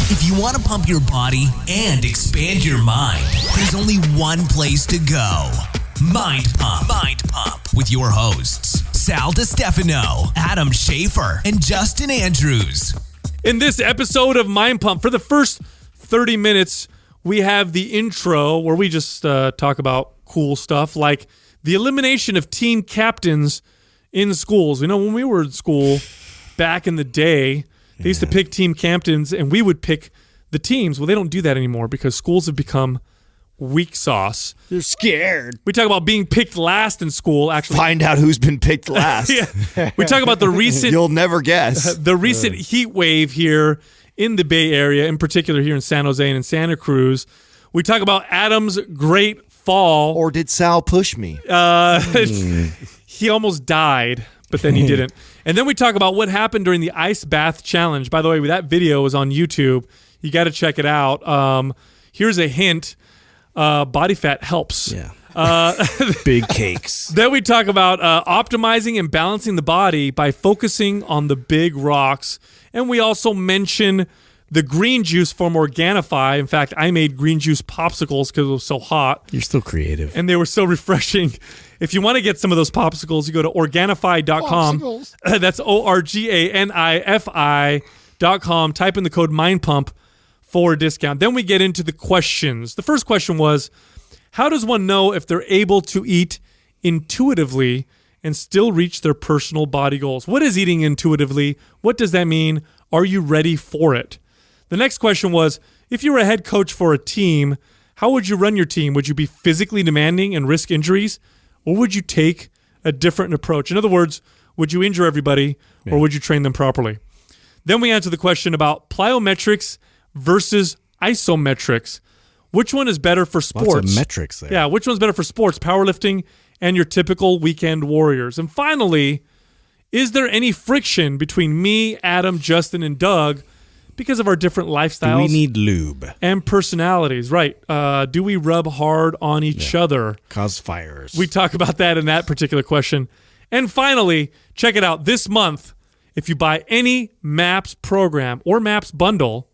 If you want to pump your body and expand your mind, there's only one place to go. Mind Pump. Mind Pump with your hosts, Sal DiStefano, Adam Schaefer, and Justin Andrews. In this episode of Mind Pump, for the first 30 minutes, we have the intro where we just talk about cool stuff like the elimination of team captains in schools. You know, when we were in school back in the day, they used to pick team captains, and we would pick the teams. Well, they don't do that anymore because schools have become weak sauce. They're scared. We talk about being picked last in school. Actually, Find out who's been picked last. yeah. We talk about the recent. You'll never guess. The recent heat wave here in the Bay Area, in particular here in San Jose and in Santa Cruz. We talk about Adam's great fall. Or did Sal push me? He almost died, but then he didn't. And then we talk about what happened during the ice bath challenge. By the way, that video is on YouTube. You got to check it out. Here's a hint. Body fat helps. Yeah. Big cakes. Then we talk about optimizing and balancing the body by focusing on the big rocks. And we also mention the green juice from Organifi. In fact, I made green juice popsicles because it was so hot. You're still creative. And they were so refreshing. If you want to get some of those popsicles, you go to Organifi.com. That's Organifi.com. Type in the code MINDPUMP for a discount. Then we get into the questions. The first question was, how does one know if they're able to eat intuitively and still reach their personal body goals? What is eating intuitively? What does that mean? Are you ready for it? The next question was, if you were a head coach for a team, how would you run your team? Would you be physically demanding and risk injuries? Or would you take a different approach? In other words, would you injure everybody or would you train them properly? Then we answer the question about plyometrics versus isometrics. Which one is better for sports? Lots of metrics there. Yeah, which one's better for sports, powerlifting, and your typical weekend warriors? And finally, is there any friction between me, Adam, Justin, and Doug because of our different lifestyles? Do we need lube? And personalities, right. Do we rub hard on each other? Cause fires. We talk about that in that particular question. And finally, check it out. This month, if you buy any MAPS program or MAPS bundle,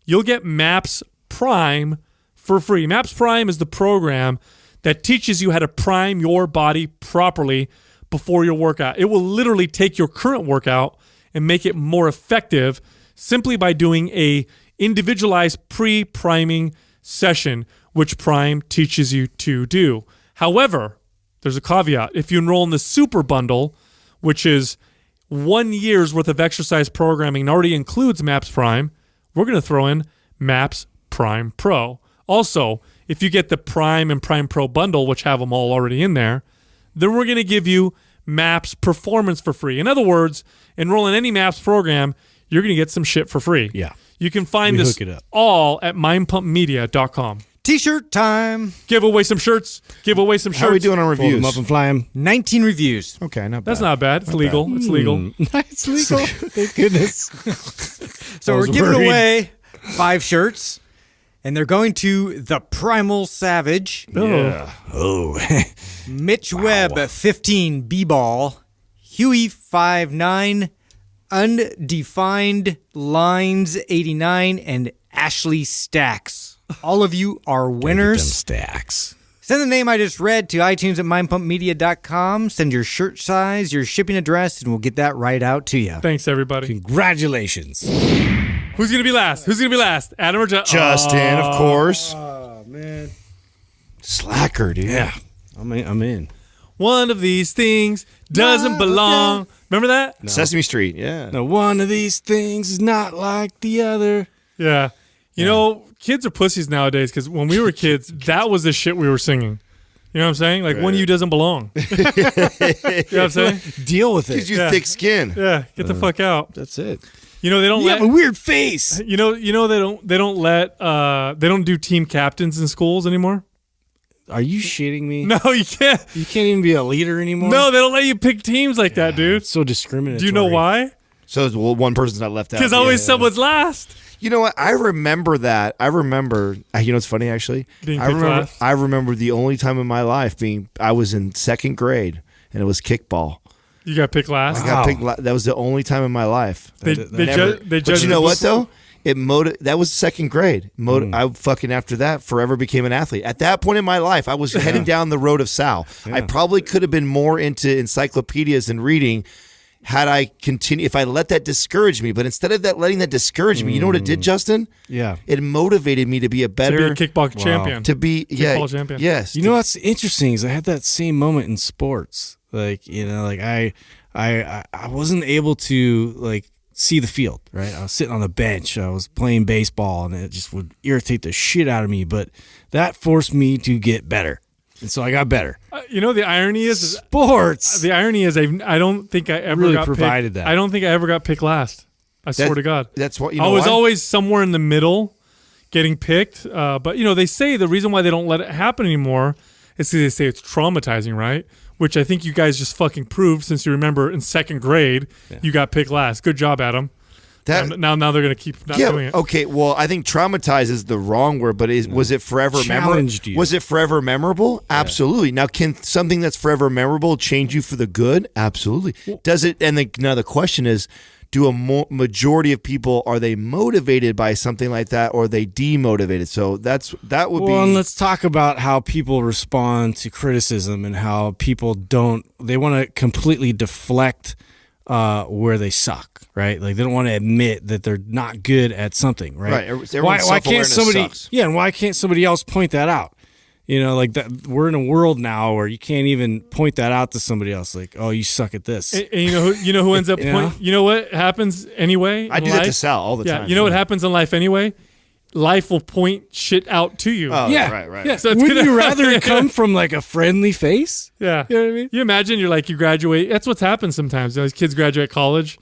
you'll get MAPS Prime for free. MAPS Prime is the program that teaches you how to prime your body properly before your workout. It will literally take your current workout and make it more effective simply by doing a individualized pre-priming session, which Prime teaches you to do. However, there's a caveat. If you enroll in the Super Bundle, which is 1 year's worth of exercise programming and already includes MAPS Prime, we're going to throw in MAPS Prime Pro. Also, if you get the Prime and Prime Pro bundle, which have them all already in there, then we're going to give you MAPS Performance for free. In other words, enroll in any MAPS program, you're going to get some shit for free. Yeah. You can find this all at mindpumpmedia.com. T-shirt time. Give away some shirts. How are we doing on Fold them reviews? up and fly 'em. 19 reviews. Okay, not bad. That's not bad. It's legal. It's legal. It's legal. Thank goodness. So we're giving away 5 shirts, and they're going to The Primal Savage, Yeah. Oh. Mitch Webb 15 B-Ball, Huey 59, Undefined Lines 89, and Ashley Stacks. All of you are Them winners. stacks. Send the name I just read to iTunes at mindpumpmedia.com. Send your shirt size, your shipping address, and we'll get that right out to you. Thanks, everybody. Congratulations. Who's going to be last? Adam or Justin, of course. Oh, man. Slacker, dude. Yeah. I'm in. One of these things doesn't belong. Remember that? No. Sesame Street, yeah. Now, one of these things is not like the other. Yeah. You know, kids are pussies nowadays because when we were kids, that was the shit we were singing. You know what I'm saying? Like, one of you doesn't belong. You know what I'm saying? Deal with it. Gives you thick skin. Yeah, get the fuck out. That's it. You know, they don't You have a weird face. they don't do team captains in schools anymore. Are you shitting me? No, you can't. You can't even be a leader anymore? No, they don't let you pick teams like that, dude. It's so discriminatory. Do you know why? So one person's not left out. Because always someone's last. You know what? I remember that. You know what's funny actually? I remember the only time in my life I was in second grade and it was kickball. You got picked last. I got picked. That was the only time in my life. They judge. But you know what though? That was second grade. I fucking after that forever became an athlete. At that point in my life, I was heading down the road of Sal. I probably could have been more into encyclopedias and reading had I continued, if I let that discourage me. But instead of letting that discourage me, you know what it did, Justin? Yeah. It motivated me to be a better kickball champion. Kickball champion. Yes. You know what's interesting is I had that same moment in sports. Like, I wasn't able to see the field, right? I was sitting on the bench. I was playing baseball, and it just would irritate the shit out of me. But that forced me to get better, and so I got better. The irony is sports. The irony is I don't think I ever really got provided picked. that. I don't think I ever got picked last. I swear to God. That's what I was always somewhere in the middle, getting picked. But they say the reason why they don't let it happen anymore is because they say it's traumatizing, right? Which I think you guys just fucking proved, since you remember in second grade you got picked last. Good job, Adam. Now they're going to keep not doing it. Okay, well, I think traumatized is the wrong word, but was it forever memorable? Was it forever memorable? Yeah. Absolutely. Now, can something that's forever memorable change you for the good? Absolutely. Does it? And now the question is, do a majority of people, are they motivated by something like that, or are they demotivated? So that would be. Well, and let's talk about how people respond to criticism and how people they want to completely deflect where they suck, right? Like they don't want to admit that they're not good at something, right? Why can't somebody? Sucks. Yeah, and why can't somebody else point that out? Like that. We're in a world now where you can't even point that out to somebody else. Like, oh, you suck at this. And you know who ends up you know what happens anyway? I do that to Sal all the time. You know what happens in life anyway? Life will point shit out to you. Oh, yeah, right. Yeah. So wouldn't you rather it come from like a friendly face? Yeah. You know what I mean? You imagine you graduate. That's what's happened sometimes. These kids graduate college,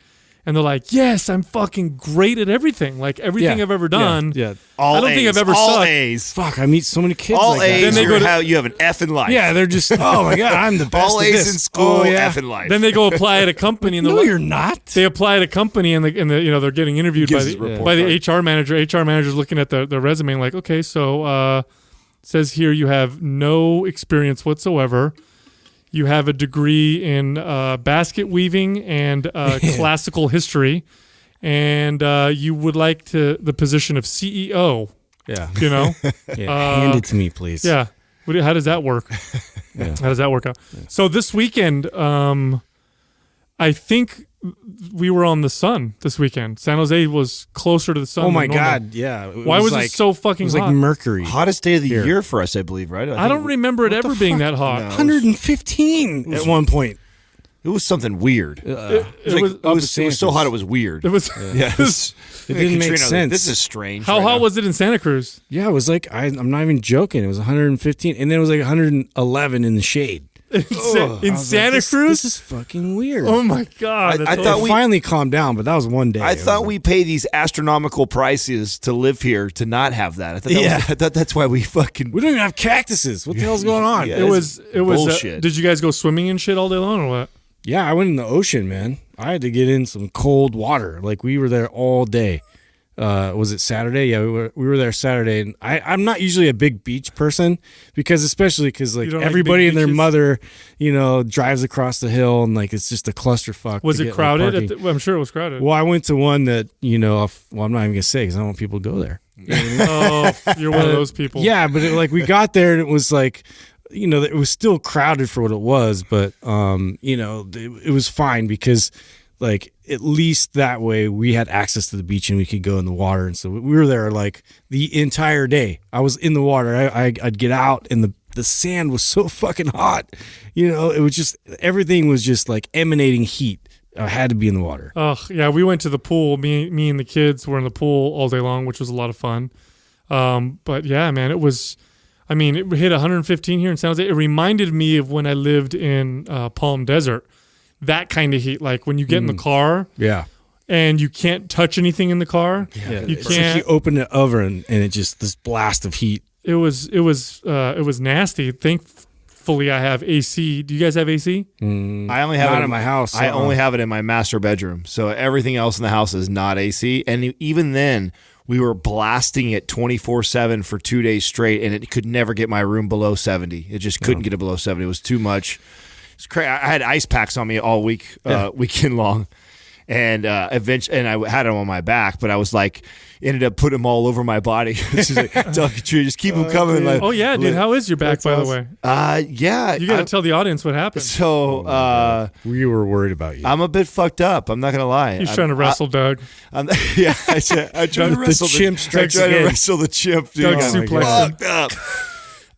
and they're like, yes, I'm fucking great at everything. Like everything I've ever done. Yeah. I don't think I've ever all sucked. A's. Fuck, I meet so many kids all like A's. that. Then you have an F in life. Yeah, they're just, oh my God, I'm the best all at A's this. in school, F in life. Then they go apply at a company, and no, you're not. They apply at a company, and they're getting interviewed by the HR manager. HR manager's looking at the resume, and like, okay, so it says here you have no experience whatsoever. You have a degree in basket weaving and classical history, and you would like the position of CEO. Yeah. Hand it to me, please. Yeah. How does that work? How does that work out? Yeah. So this weekend, I think we were on the sun this weekend. San Jose was closer to the sun. Oh my than normal. God! Yeah. Why was it so fucking hot? It was like mercury. Hottest day of the year for us, I believe. Right? I don't remember it ever being that hot. No, 115 at one point. It was something weird. It was so hot it was weird. It was. It didn't make sense. This is strange. How hot was it in Santa Cruz? Yeah, it was like I'm not even joking. It was 115, and then it was like 111 in the shade. In Santa Cruz? This is fucking weird. Oh my God. I thought we finally calmed down, but that was one day. I thought we pay these astronomical prices to live here to not have that. I thought that's why we fucking. We don't even have cactuses. What the hell's going on? Yeah, it was bullshit. Did you guys go swimming and shit all day long or what? Yeah, I went in the ocean, man. I had to get in some cold water. Like we were there all day. Was it Saturday? Yeah, we were there Saturday, and I'm not usually a big beach person especially because everybody and their mother, drives across the hill, and like it's just a clusterfuck. Was it crowded? I'm sure it was crowded. Well, I went to one that I'm not even gonna say because I don't want people to go there. Oh, you're one of those people. Yeah, but we got there and it was like. It was still crowded for what it was, but it was fine because like at least that way we had access to the beach and we could go in the water, and so we were there like the entire day. I was in the water. I'd get out and the sand was so fucking hot. It was just everything was just like emanating heat. I had to be in the water. Oh yeah, we went to the pool. Me and the kids were in the pool all day long, which was a lot of fun. But yeah, man, it was. I mean, it hit 115 here in San Jose. It reminded me of when I lived in Palm Desert. That kind of heat, like when you get in the car, and you can't touch anything in the car. Yeah, you can't. Like you open the oven and it just this blast of heat. It was nasty. Thankfully, I have AC. Do you guys have AC? I only have it in my house. I only have it in my master bedroom. So everything else in the house is not AC, and even then. We were blasting it 24/7 for 2 days straight, and it could never get my room below 70. It just couldn't get it below 70. It was too much. It's crazy. I had ice packs on me all weekend long. And eventually, and I had them on my back, but I was like, ended up putting them all over my body. This is like, just keep them coming. Like, oh yeah, dude. How is your back, by the way? Yeah. You got to tell the audience what happened. So we were worried about you. I'm a bit fucked up. I'm not gonna lie. He's trying to wrestle Doug. I tried to wrestle the chimp. I tried to wrestle the chimp. Dude. Doug suplexed fucked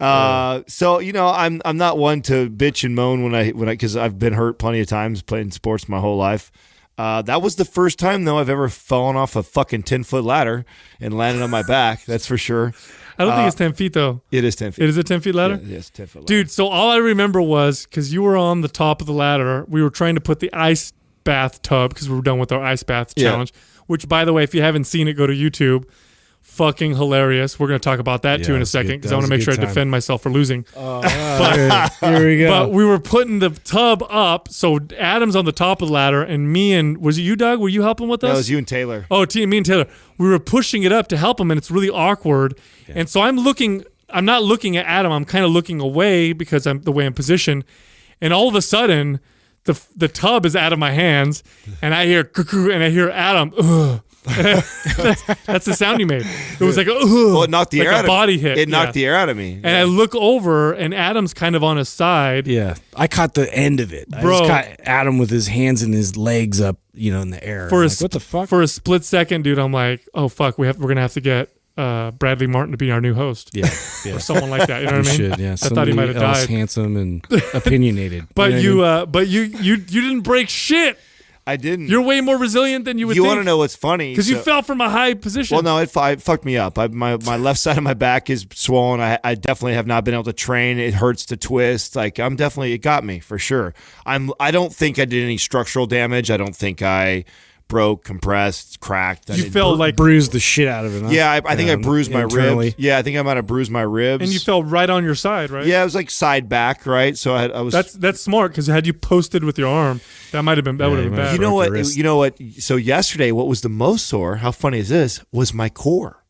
up. So I'm not one to bitch and moan when I because I've been hurt plenty of times playing sports my whole life. That was the first time though I've ever fallen off a fucking 10-foot ladder and landed on my back. That's for sure. I don't think it's 10 feet though. It is 10 feet. It is a 10 feet ladder? Yeah, it's 10 foot ladder. Dude, so all I remember was because you were on the top of the ladder, we were trying to put the ice bath tub because we were done with our ice bath challenge, which by the way, if you haven't seen it, go to YouTube. Fucking hilarious. We're going to talk about that too in a second because I want to make sure I defend myself for losing. But here we go. But we were putting the tub up, so Adam's on the top of the ladder, and me and was it you, Doug? Were you helping with us? That was you and Taylor. Oh, me and Taylor. We were pushing it up to help him, and it's really awkward. Yeah. And so I'm not looking at Adam. I'm kind of looking away because I'm the way I'm positioned. And all of a sudden, the tub is out of my hands, and I hear cuckoo, and I hear Adam. Ugh. That's the sound you made. It was like, well, it knocked the like air out of body me. hit. It knocked the air out of me. And I look over, and Adam's kind of on his side. Yeah, I caught the end of it. Bro. I just caught Adam with his hands and his legs up, in the air. What the fuck? For a split second, dude, I'm like, oh fuck, we're gonna have to get Bradley Martin to be our new host. Yeah. Or someone like that. You know what I mean? Should, yeah. I thought he might have died. Handsome and opinionated. But you didn't break shit. I didn't. You're way more resilient than you would think. You want to know what's funny? Because you fell from a high position. Well, no, it fucked me up. My left side of my back is swollen. I definitely have not been able to train. It hurts to twist. Like it got me for sure. I don't think I did any structural damage. I don't think I broke, compressed, cracked. You felt like bruised the shit out of it. Huh? Yeah, I think I bruised my rib. Yeah, I think I might have bruised my ribs. And you fell right on your side, right? Yeah, it was like side back, right? So I was. That's smart because had you posted with your arm, that would have been bad. You know what? So yesterday, what was the most sore? How funny is this? Was my core.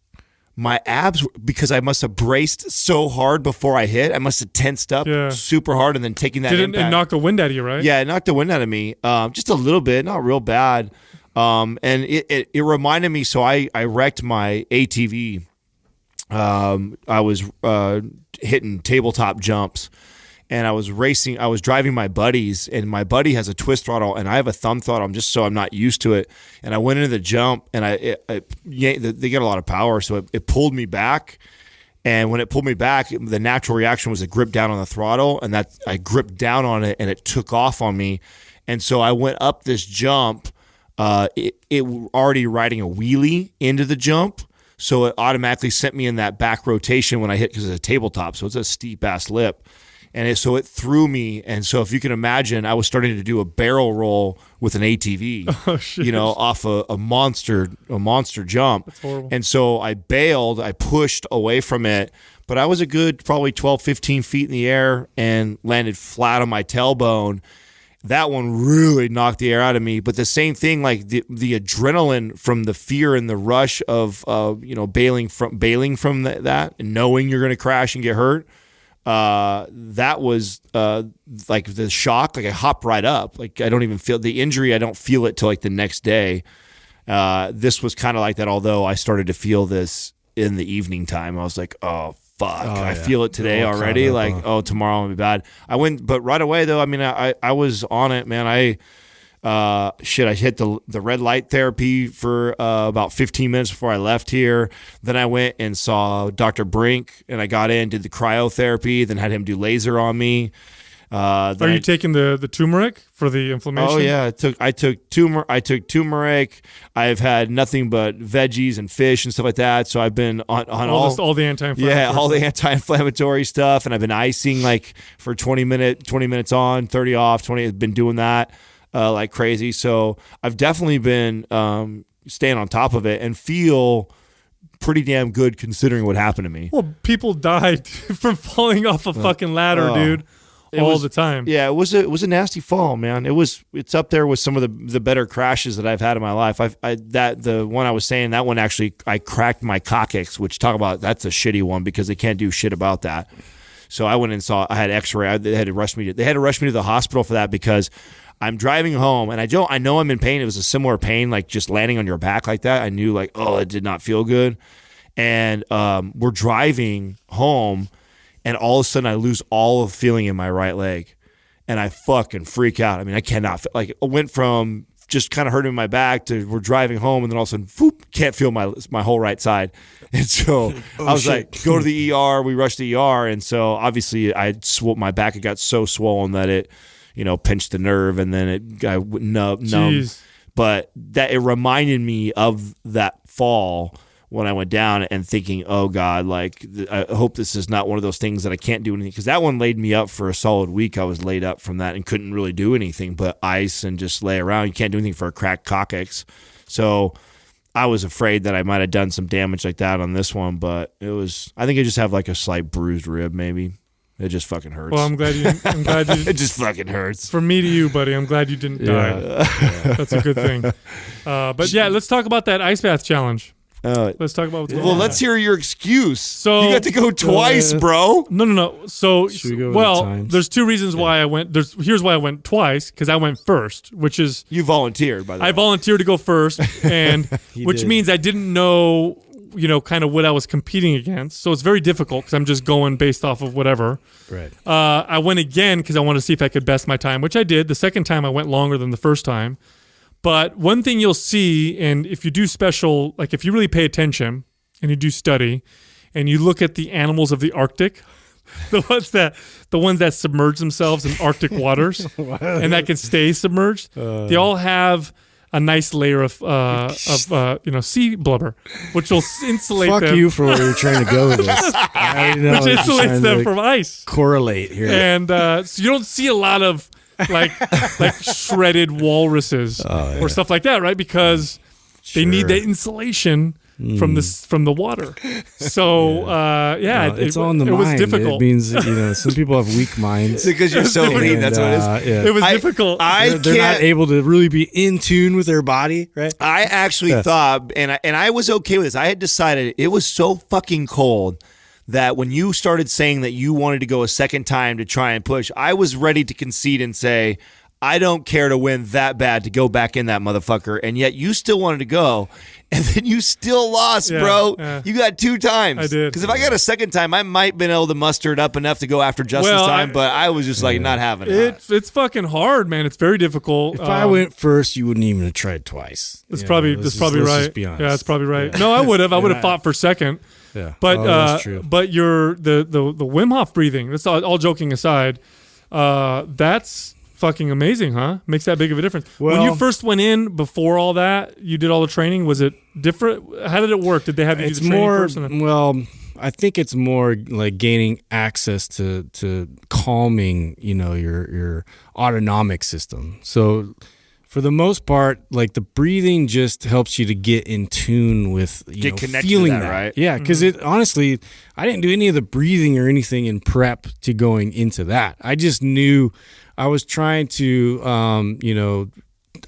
My abs, because I must have braced so hard before I hit. I must have tensed up super hard and then taking that impact. It knocked the wind out of you, right? Yeah, it knocked the wind out of me. Just a little bit, not real bad. And it reminded me, so I wrecked my ATV. I was hitting tabletop jumps, and I was driving my buddies, and my buddy has a twist throttle, and I have a thumb throttle. I'm not used to it. And I went into the jump, and they get a lot of power, so it pulled me back. And when it pulled me back, the natural reaction was to grip down on the throttle, and that I gripped down on it, and it took off on me. And so I went up this jump. It already riding a wheelie into the jump, so it automatically sent me in that back rotation when I hit because it's a tabletop, so it's a steep ass lip, and so it threw me. And so if you can imagine, I was starting to do a barrel roll with an ATV, off a monster jump. That's horrible. And so I bailed, I pushed away from it, but I was a good probably 12, 15 feet in the air and landed flat on my tailbone. That one really knocked the air out of me. But the same thing, like the adrenaline from the fear and the rush of bailing from that and knowing you're going to crash and get hurt. That was like the shock. Like I hopped right up. Like I don't even feel the injury. I don't feel it till like the next day. This was kind of like that. Although I started to feel this in the evening time. I was like, oh. Fuck, I feel it today already. Like, tomorrow will be bad. I went, but right away though, I mean, I was on it, man. I hit the red light therapy for about 15 minutes before I left here. Then I went and saw Dr. Brink, and I got in, did the cryotherapy, then had him do laser on me. Are you taking the turmeric for the inflammation? Oh yeah, I took turmeric. I've had nothing but veggies and fish and stuff like that. So I've been on all the anti-inflammatory. Yeah, all the anti-inflammatory stuff, and I've been icing like for 20 minutes on, 30 off, 20. I've been doing that like crazy. So I've definitely been staying on top of it and feel pretty damn good considering what happened to me. Well, people died from falling off a fucking ladder, dude. All the time. Yeah, it was a nasty fall, man. It's up there with some of the better crashes that I've had in my life. The one I was saying, that one actually I cracked my coccyx, which talk about that's a shitty one because they can't do shit about that. So I went and saw. I had X-ray. They had to rush me to the hospital for that because I'm driving home, and I know I'm in pain. It was a similar pain, like just landing on your back like that. I knew like, oh, it did not feel good. And we're driving home, and all of a sudden I lose all of feeling in my right leg, and I fucking freak out. I mean, I cannot like. I went from just kind of hurting my back to we're driving home, and then all of a sudden, whoop, can't feel my whole right side. And so I was like, go to the ER. We rushed to the ER, and so obviously my back had got so swollen that it, pinched the nerve, and then it got numb. But that it reminded me of that fall when I went down and thinking, oh God, like I hope this is not one of those things that I can't do anything, because that one laid me up for a solid week. I was laid up from that and couldn't really do anything but ice and just lay around. You can't do anything for a cracked coccyx. So I was afraid that I might have done some damage like that on this one, but I think I just have like a slight bruised rib maybe. It just fucking hurts. Well, I'm glad you. It just fucking hurts. From me to you, buddy. I'm glad you didn't die. That's a good thing. But yeah, let's talk about that ice bath challenge. Let's talk about what's going on. Well, let's hear your excuse. So you got to go twice, bro. No. So, the there's two reasons why I went. Here's why I went twice, because I went first, which is you volunteered, by the way. I volunteered to go first, and which means I didn't know, kind of what I was competing against. So it's very difficult because I'm just going based off of whatever. Right. I went again because I wanted to see if I could best my time, which I did. The second time I went longer than the first time. But one thing you'll see, and if you do special, like if you really pay attention and you do study, and you look at the animals of the Arctic, the ones that submerge themselves in Arctic waters and that can stay submerged, they all have a nice layer of sea blubber, which will insulate them. Fuck you for where you're trying to go with this. Which insulates them from ice. Correlate here. And so you don't see a lot of like shredded walruses or stuff like that, right? Because they need that insulation from the water. So it's on the mind. It was difficult. It means some people have weak minds. Because you're so lean. That's what it is. It was difficult. They're not able to really be in tune with their body, right? I actually thought, and I was okay with this. I had decided it was so fucking cold that when you started saying that you wanted to go a second time to try and push, I was ready to concede and say, I don't care to win that bad to go back in that motherfucker. And yet you still wanted to go, and then you still lost, bro. Yeah. You got 2 times. I did. Because if I got a second time, I might have been able to muster it up enough to go after Justin's time, but I was just not having it. It's fucking hard, man. It's very difficult. If I went first, you wouldn't even have tried twice. That's probably right. Yeah, that's probably right. No, I would have. I would have fought for second. Yeah, but that's true. But the Wim Hof breathing. That's all joking aside. That's fucking amazing, huh? Makes that big of a difference. Well, when you first went in before all that, you did all the training. Was it different? How did it work? Did they have you do the training first? Well, I think it's more like gaining access to calming, your autonomic system. So for the most part, like the breathing just helps you to get in tune with get connected feeling to that, right? Yeah, because honestly, I didn't do any of the breathing or anything in prep to going into that. I just knew I was trying to,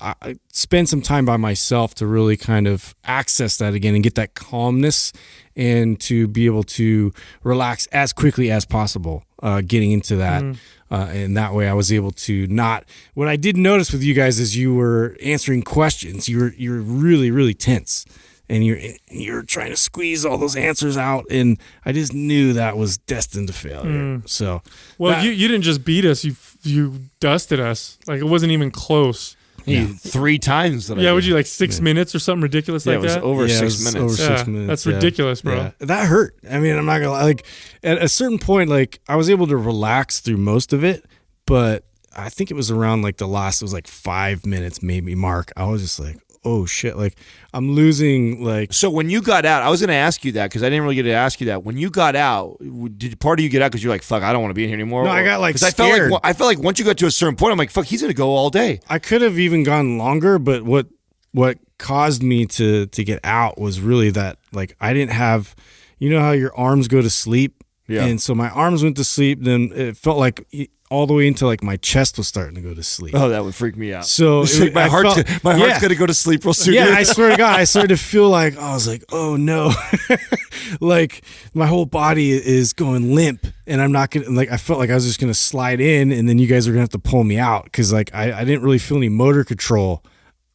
I spend some time by myself to really kind of access that again and get that calmness and to be able to relax as quickly as possible, getting into that. And that way I was able to not, what I did notice with you guys is you were answering questions. You're really, really tense and you're trying to squeeze all those answers out. And I just knew that was destined to failure. So, you didn't just beat us. You dusted us. Like it wasn't even close. Yeah, 3 times. Would you like 6 minutes or something ridiculous like that? It was over 6 minutes. Over 6 minutes. That's ridiculous, bro. Yeah. That hurt. I mean, I'm not gonna lie. Like at a certain point, like I was able to relax through most of it, but I think it was around like it was like 5 minutes maybe mark. I was just like, oh shit, like I'm losing like. So when you got out, I was going to ask you that because I didn't really get to ask you that. When you got out, did part of you get out because you're like, fuck, I don't want to be in here anymore? No, I got like scared. I felt like once you got to a certain point, I'm like, fuck, he's going to go all day. I could have even gone longer, but what caused me to get out was really that like I didn't have, you know how your arms go to sleep Yeah. And so my arms went to sleep. Then it felt like all the way into like my chest was starting to go to sleep. Oh, that would freak me out. So It's like my heart's going to go to sleep real soon. Yeah, I swear to God, I started to feel like, I was like, oh no. Like my whole body is going limp and I'm not going to, like, I felt like I was just going to slide in and then you guys are going to have to pull me out. Cause like I didn't really feel any motor control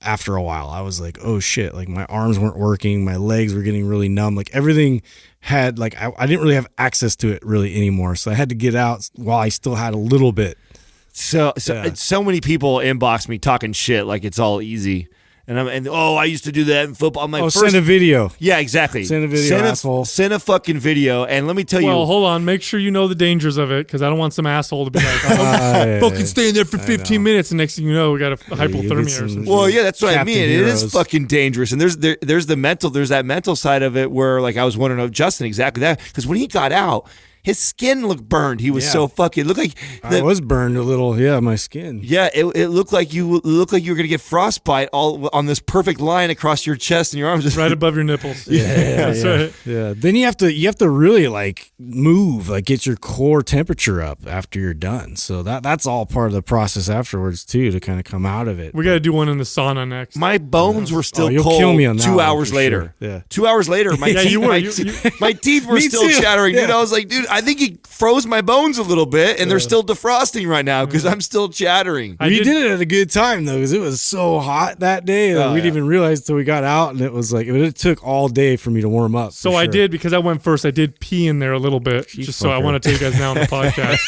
after a while. I was like, oh shit, like my arms weren't working. My legs were getting really numb. Like everything had like, I didn't really have access to it really anymore. So I had to get out while I still had a little bit. So many people inbox me talking shit like it's all easy. And I used to do that in football. I'm like, send a video. Yeah, exactly. Send a video, asshole. Send a fucking video. And let me tell you. Well, hold on. Make sure you know the dangers of it because I don't want some asshole to be like, fucking staying there for 15 minutes. And next thing you know, we got a hypothermia or something. Well, yeah, that's what I mean. Heroes. It is fucking dangerous. And there's that mental side of it where like I was wondering of Justin exactly that. Because when he got out, his skin looked burned. He was so fucking looked like I was burned a little. Yeah, my skin. Yeah, it looked like you were gonna get frostbite all on this perfect line across your chest and your arms, just right above your nipples. That's right. Yeah. Then you have to really like move, like get your core temperature up after you're done. So that's all part of the process afterwards too, to kind of come out of it. We got to do one in the sauna next. My bones were still you'll cold. Kill me on that 2 hours later. Sure. Yeah. 2 hours later, my my teeth were still too. chattering. Yeah. Dude, I was like, dude, I think he froze my bones a little bit, and they're still defrosting right now because I'm still chattering. We did it at a good time though, because it was so hot that day that we didn't even realize until we got out, and it was like it took all day for me to warm up. So I did, because I went first. I did pee in there a little bit, just so I want to tell you guys now on the podcast.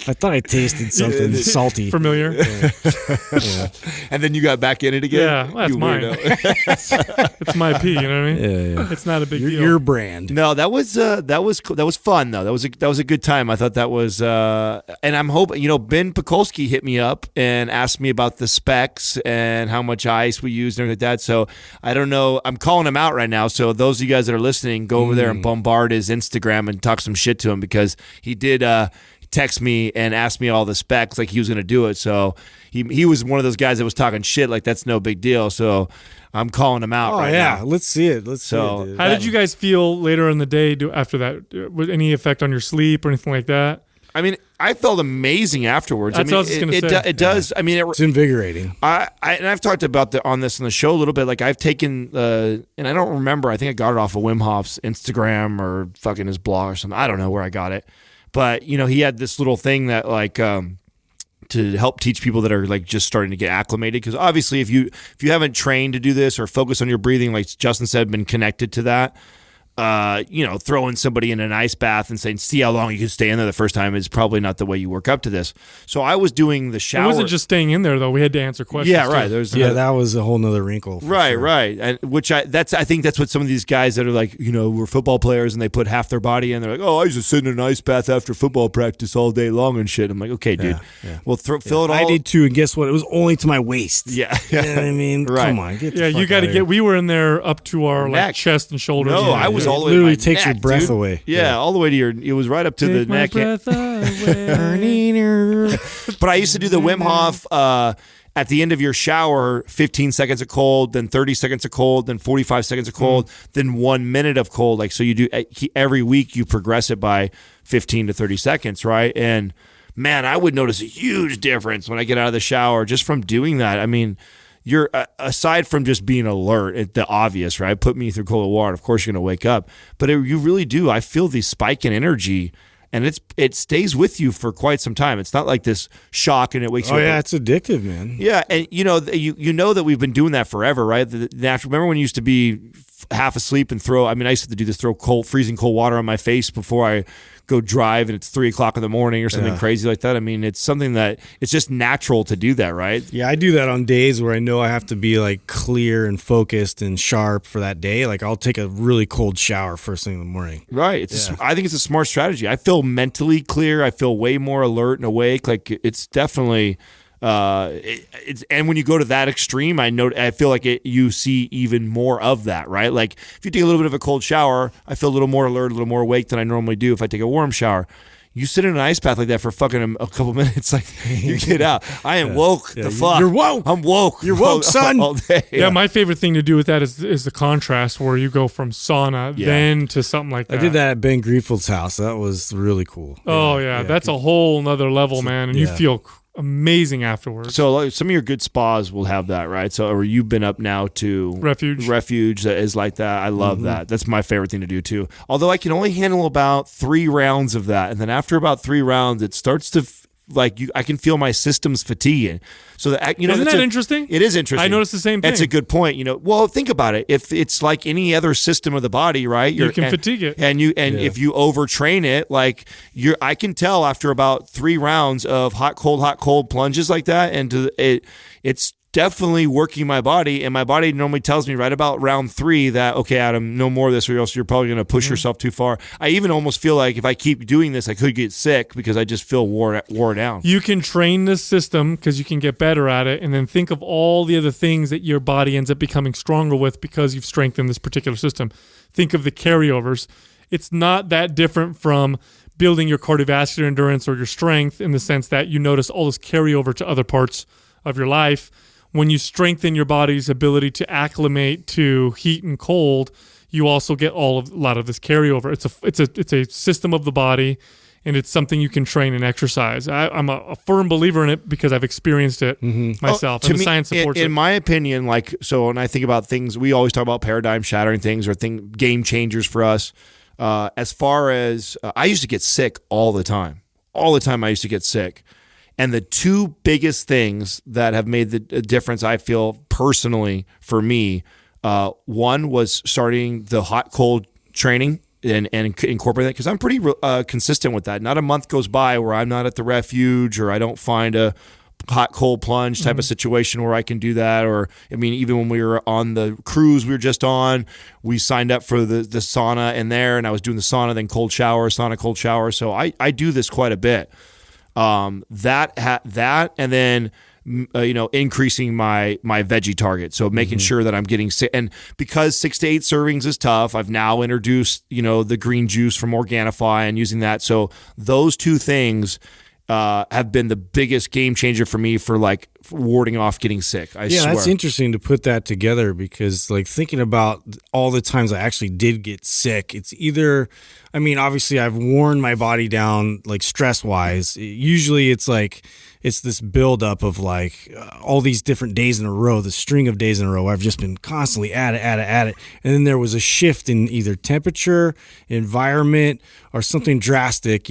I thought I tasted something salty. Familiar. Yeah. And then you got back in it again. Yeah, well, that's mine. It's my pee. You know what I mean? Yeah. It's not a big deal. Your brand. No, that was fun though. That was a good time. I thought that was, and I'm hoping, Ben Pekulski hit me up and asked me about the specs and how much ice we used and everything like that. So I don't know. I'm calling him out right now. So those of you guys that are listening, go over there and bombard his Instagram and talk some shit to him, because he did text me and ask me all the specs like he was going to do it. So he was one of those guys that was talking shit like that's no big deal. So I'm calling him out right now. Let's see it. See it, dude. How did you guys feel later in the day after that? Was any effect on your sleep or anything like that? I mean, I felt amazing afterwards. That's what I was going to say. It does. I mean, it's invigorating. And I've talked about on this on the show a little bit. Like I've taken, and I don't remember. I think I got it off of Wim Hof's Instagram or fucking his blog or something. I don't know where I got it, but he had this little thing that like to help teach people that are like just starting to get acclimated. Because obviously, if you haven't trained to do this or focus on your breathing, like Justin said, been connected to that. Throwing somebody in an ice bath and saying, see how long you can stay in there the first time is probably not the way you work up to this. So I was doing the shower. It wasn't just staying in there though. We had to answer questions. Yeah, right. That was a whole nother wrinkle. Right, right. And I think that's what some of these guys that are like, we're football players and they put half their body in. They're like, oh, I used to sit in an ice bath after football practice all day long and shit. I'm like, okay, dude. Yeah. Well, fill it all. I did too, and guess what? It was only to my waist. Yeah. You know what I mean? Right. Come on, get the fuck You got to out get. of We were in there up to our like chest and shoulders. No, I was all the way. Literally to my takes neck, your breath dude. away. Yeah, all the way to your. It was right up to the neck. Breath away. But I used to do the Wim Hof at the end of your shower, 15 seconds of cold, then 30 seconds of cold, then 45 seconds of cold, then 1 minute of cold. Like, so you do every week, you progress it by 15 to 30 seconds, right? And man, I would notice a huge difference when I get out of the shower just from doing that. I mean, you're aside from just being alert, the obvious, right? Put me through cold water. Of course, you're going to wake up, but you really do. I feel the spike in energy, and it stays with you for quite some time. It's not like this shock and it wakes you up. Oh yeah, it's addictive, man. Yeah, and you know that we've been doing that forever, right? Remember when you used to be half asleep and I used to do this, throw freezing cold water on my face before I go drive, and it's 3:00 in the morning or something crazy like that. I mean, it's something that it's just natural to do that, right? Yeah, I do that on days where I know I have to be like clear and focused and sharp for that day. Like I'll take a really cold shower first thing in the morning. Right. I think it's a smart strategy. I feel mentally clear. I feel way more alert and awake. Like it's definitely. And when you go to that extreme, I feel like you see even more of that, right? Like if you take a little bit of a cold shower, I feel a little more alert, a little more awake than I normally do if I take a warm shower. You sit in an ice bath like that for fucking a couple minutes, like you get out. I am woke. The fuck. You're woke. I'm woke. You're woke, son. All day. Yeah, my favorite thing to do with that is the contrast where you go from sauna then to something like that. I did that at Ben Griefeld's house. That was really cool. Oh yeah, that's a whole nother level, man, and you feel amazing afterwards. So like, some of your good spas will have that, right? So, or you've been up now to Refuge that is like that. I love that. That's my favorite thing to do too. Although I can only handle about 3 rounds of that, and then after about 3 rounds, it starts to I can feel my system's fatiguing. So that isn't that interesting? It is interesting. I noticed the same thing. That's a good point. Well, think about it. If it's like any other system of the body, right? You can fatigue it, and if you overtrain it, like I can tell after about 3 rounds of hot cold plunges like that, and it's definitely working my body, and my body normally tells me right about round 3 that, okay, Adam, no more of this or else you're probably going to push yourself too far. I even almost feel like if I keep doing this, I could get sick because I just feel wore down. You can train this system because you can get better at it, and then think of all the other things that your body ends up becoming stronger with because you've strengthened this particular system. Think of the carryovers. It's not that different from building your cardiovascular endurance or your strength in the sense that you notice all this carryover to other parts of your life. When you strengthen your body's ability to acclimate to heat and cold, you also get a lot of this carryover. It's a system of the body, and it's something you can train and exercise. I'm a firm believer in it because I've experienced it myself, and the science supports it. In my opinion, when I think about things, we always talk about paradigm shattering things or game changers for us. As far as I used to get sick all the time. All the time I used to get sick. And the 2 biggest things that have made the difference, I feel personally for me, one was starting the hot cold training and incorporate that because I'm pretty consistent with that. Not a month goes by where I'm not at the Refuge or I don't find a hot cold plunge type of situation where I can do that. Or I mean, even when we were on the cruise we were just on, we signed up for the sauna in there, and I was doing the sauna, then cold shower, sauna, cold shower. So I do this quite a bit. That and then increasing my veggie target, so making sure that I'm getting sick. And because 6 to 8 servings is tough, I've now introduced the green juice from Organifi and using that. So those 2 things have been the biggest game changer for me for warding off getting sick. I swear. That's interesting to put that together because thinking about all the times I actually did get sick, it's either, I mean, obviously I've worn my body down stress wise. Usually it's this buildup of all these different days in a row, the string of days in a row. I've just been constantly at it. And then there was a shift in either temperature, environment, or something drastic,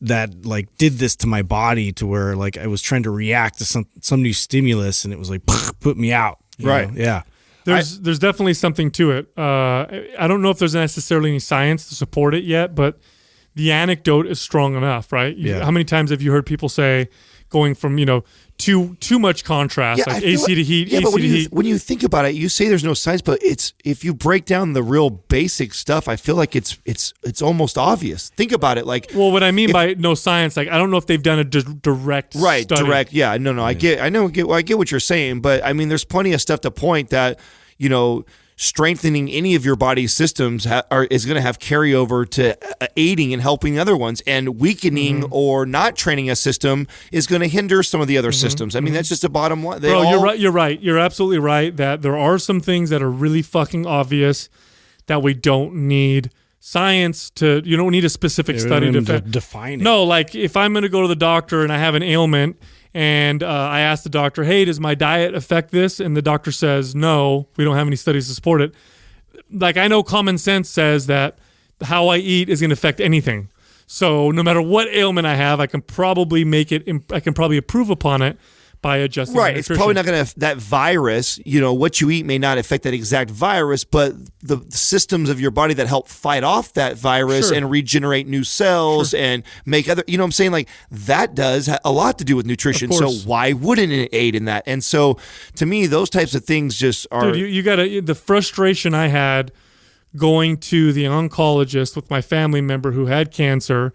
that did this to my body to where I was trying to react to some new stimulus, and it was put me out. Right. Yeah. There's definitely something to it. I don't know if there's necessarily any science to support it yet, but the anecdote is strong enough, right? How many times have you heard people say going from, too much contrast, AC to heat, AC to heat? When you think about it, you say there's no science, but if you break down the real basic stuff, I feel like it's almost obvious. Think about it, well, what I mean by no science, I don't know if they've done a direct study. Direct, yeah, no, I get what you're saying, but I mean, there's plenty of stuff to point that, strengthening any of your body's systems is going to have carryover to aiding and helping other ones, and weakening or not training a system is going to hinder some of the other systems. I mean, that's just a bottom line. You're right. You're absolutely right that there are some things that are really fucking obvious that we don't need science to. You don't need a specific study to define it. No, if I'm going to go to the doctor and I have an ailment, and I asked the doctor, hey, does my diet affect this? And the doctor says, no, we don't have any studies to support it. I know common sense says that how I eat is going to affect anything. So no matter what ailment I have, I can probably improve upon it by adjusting my nutrition. It's probably not going to, that virus, what you eat may not affect that exact virus, but the systems of your body that help fight off that virus and regenerate new cells and make other, what I'm saying? That does a lot to do with nutrition. So why wouldn't it aid in that? And so to me, those types of things just are. Dude, you got the frustration I had going to the oncologist with my family member who had cancer,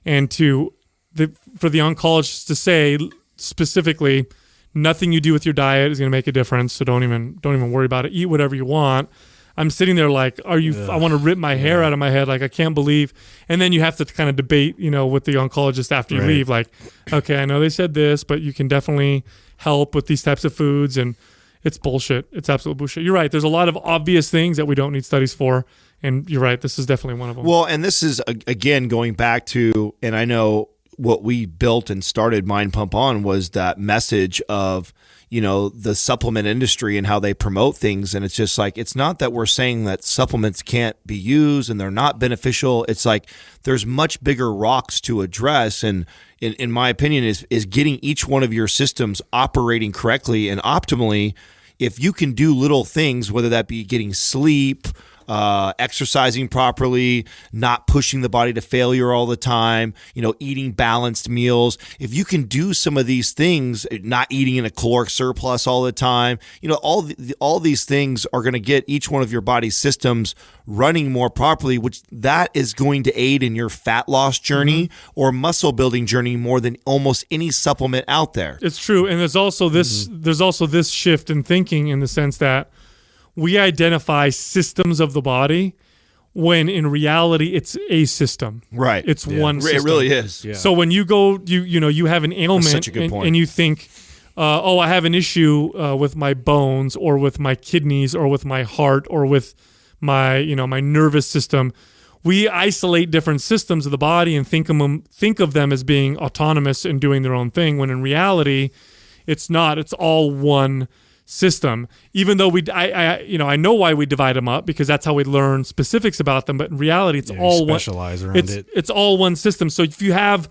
and for the oncologist to say, specifically, nothing you do with your diet is going to make a difference, so don't even worry about it. Eat whatever you want. I'm sitting there like, I want to rip my hair out of my head. Like, I can't believe. And then you have to kind of debate, with the oncologist after you leave. Like, okay, I know they said this, but you can definitely help with these types of foods. And it's bullshit. It's absolute bullshit. You're right. There's a lot of obvious things that we don't need studies for. And you're right. This is definitely one of them. Well, and this is, again, going back to, and I know what we built and started Mind Pump on was that message of, the supplement industry and how they promote things. And it's just like, it's not that we're saying that supplements can't be used and they're not beneficial. It's like there's much bigger rocks to address. And in my opinion, is getting each one of your systems operating correctly and optimally. If you can do little things, whether that be getting sleep, exercising properly, not pushing the body to failure all the time, eating balanced meals. If you can do some of these things, not eating in a caloric surplus all the time, all these things are going to get each one of your body's systems running more properly, which that is going to aid in your fat loss journey or muscle building journey more than almost any supplement out there. It's true. And there's also this shift in thinking in the sense that we identify systems of the body when in reality it's a system. Right. It's one system. It really is. Yeah. So when you go, you have an ailment such a good point. And you think, I have an issue with my bones or with my kidneys or with my heart or with my, my nervous system. We isolate different systems of the body and think of them as being autonomous and doing their own thing, when in reality it's not. It's all one system. Even though I know why we divide them up, because that's how we learn specifics about them, but in reality it's all one. Specialize around it. It's all one system. So if you have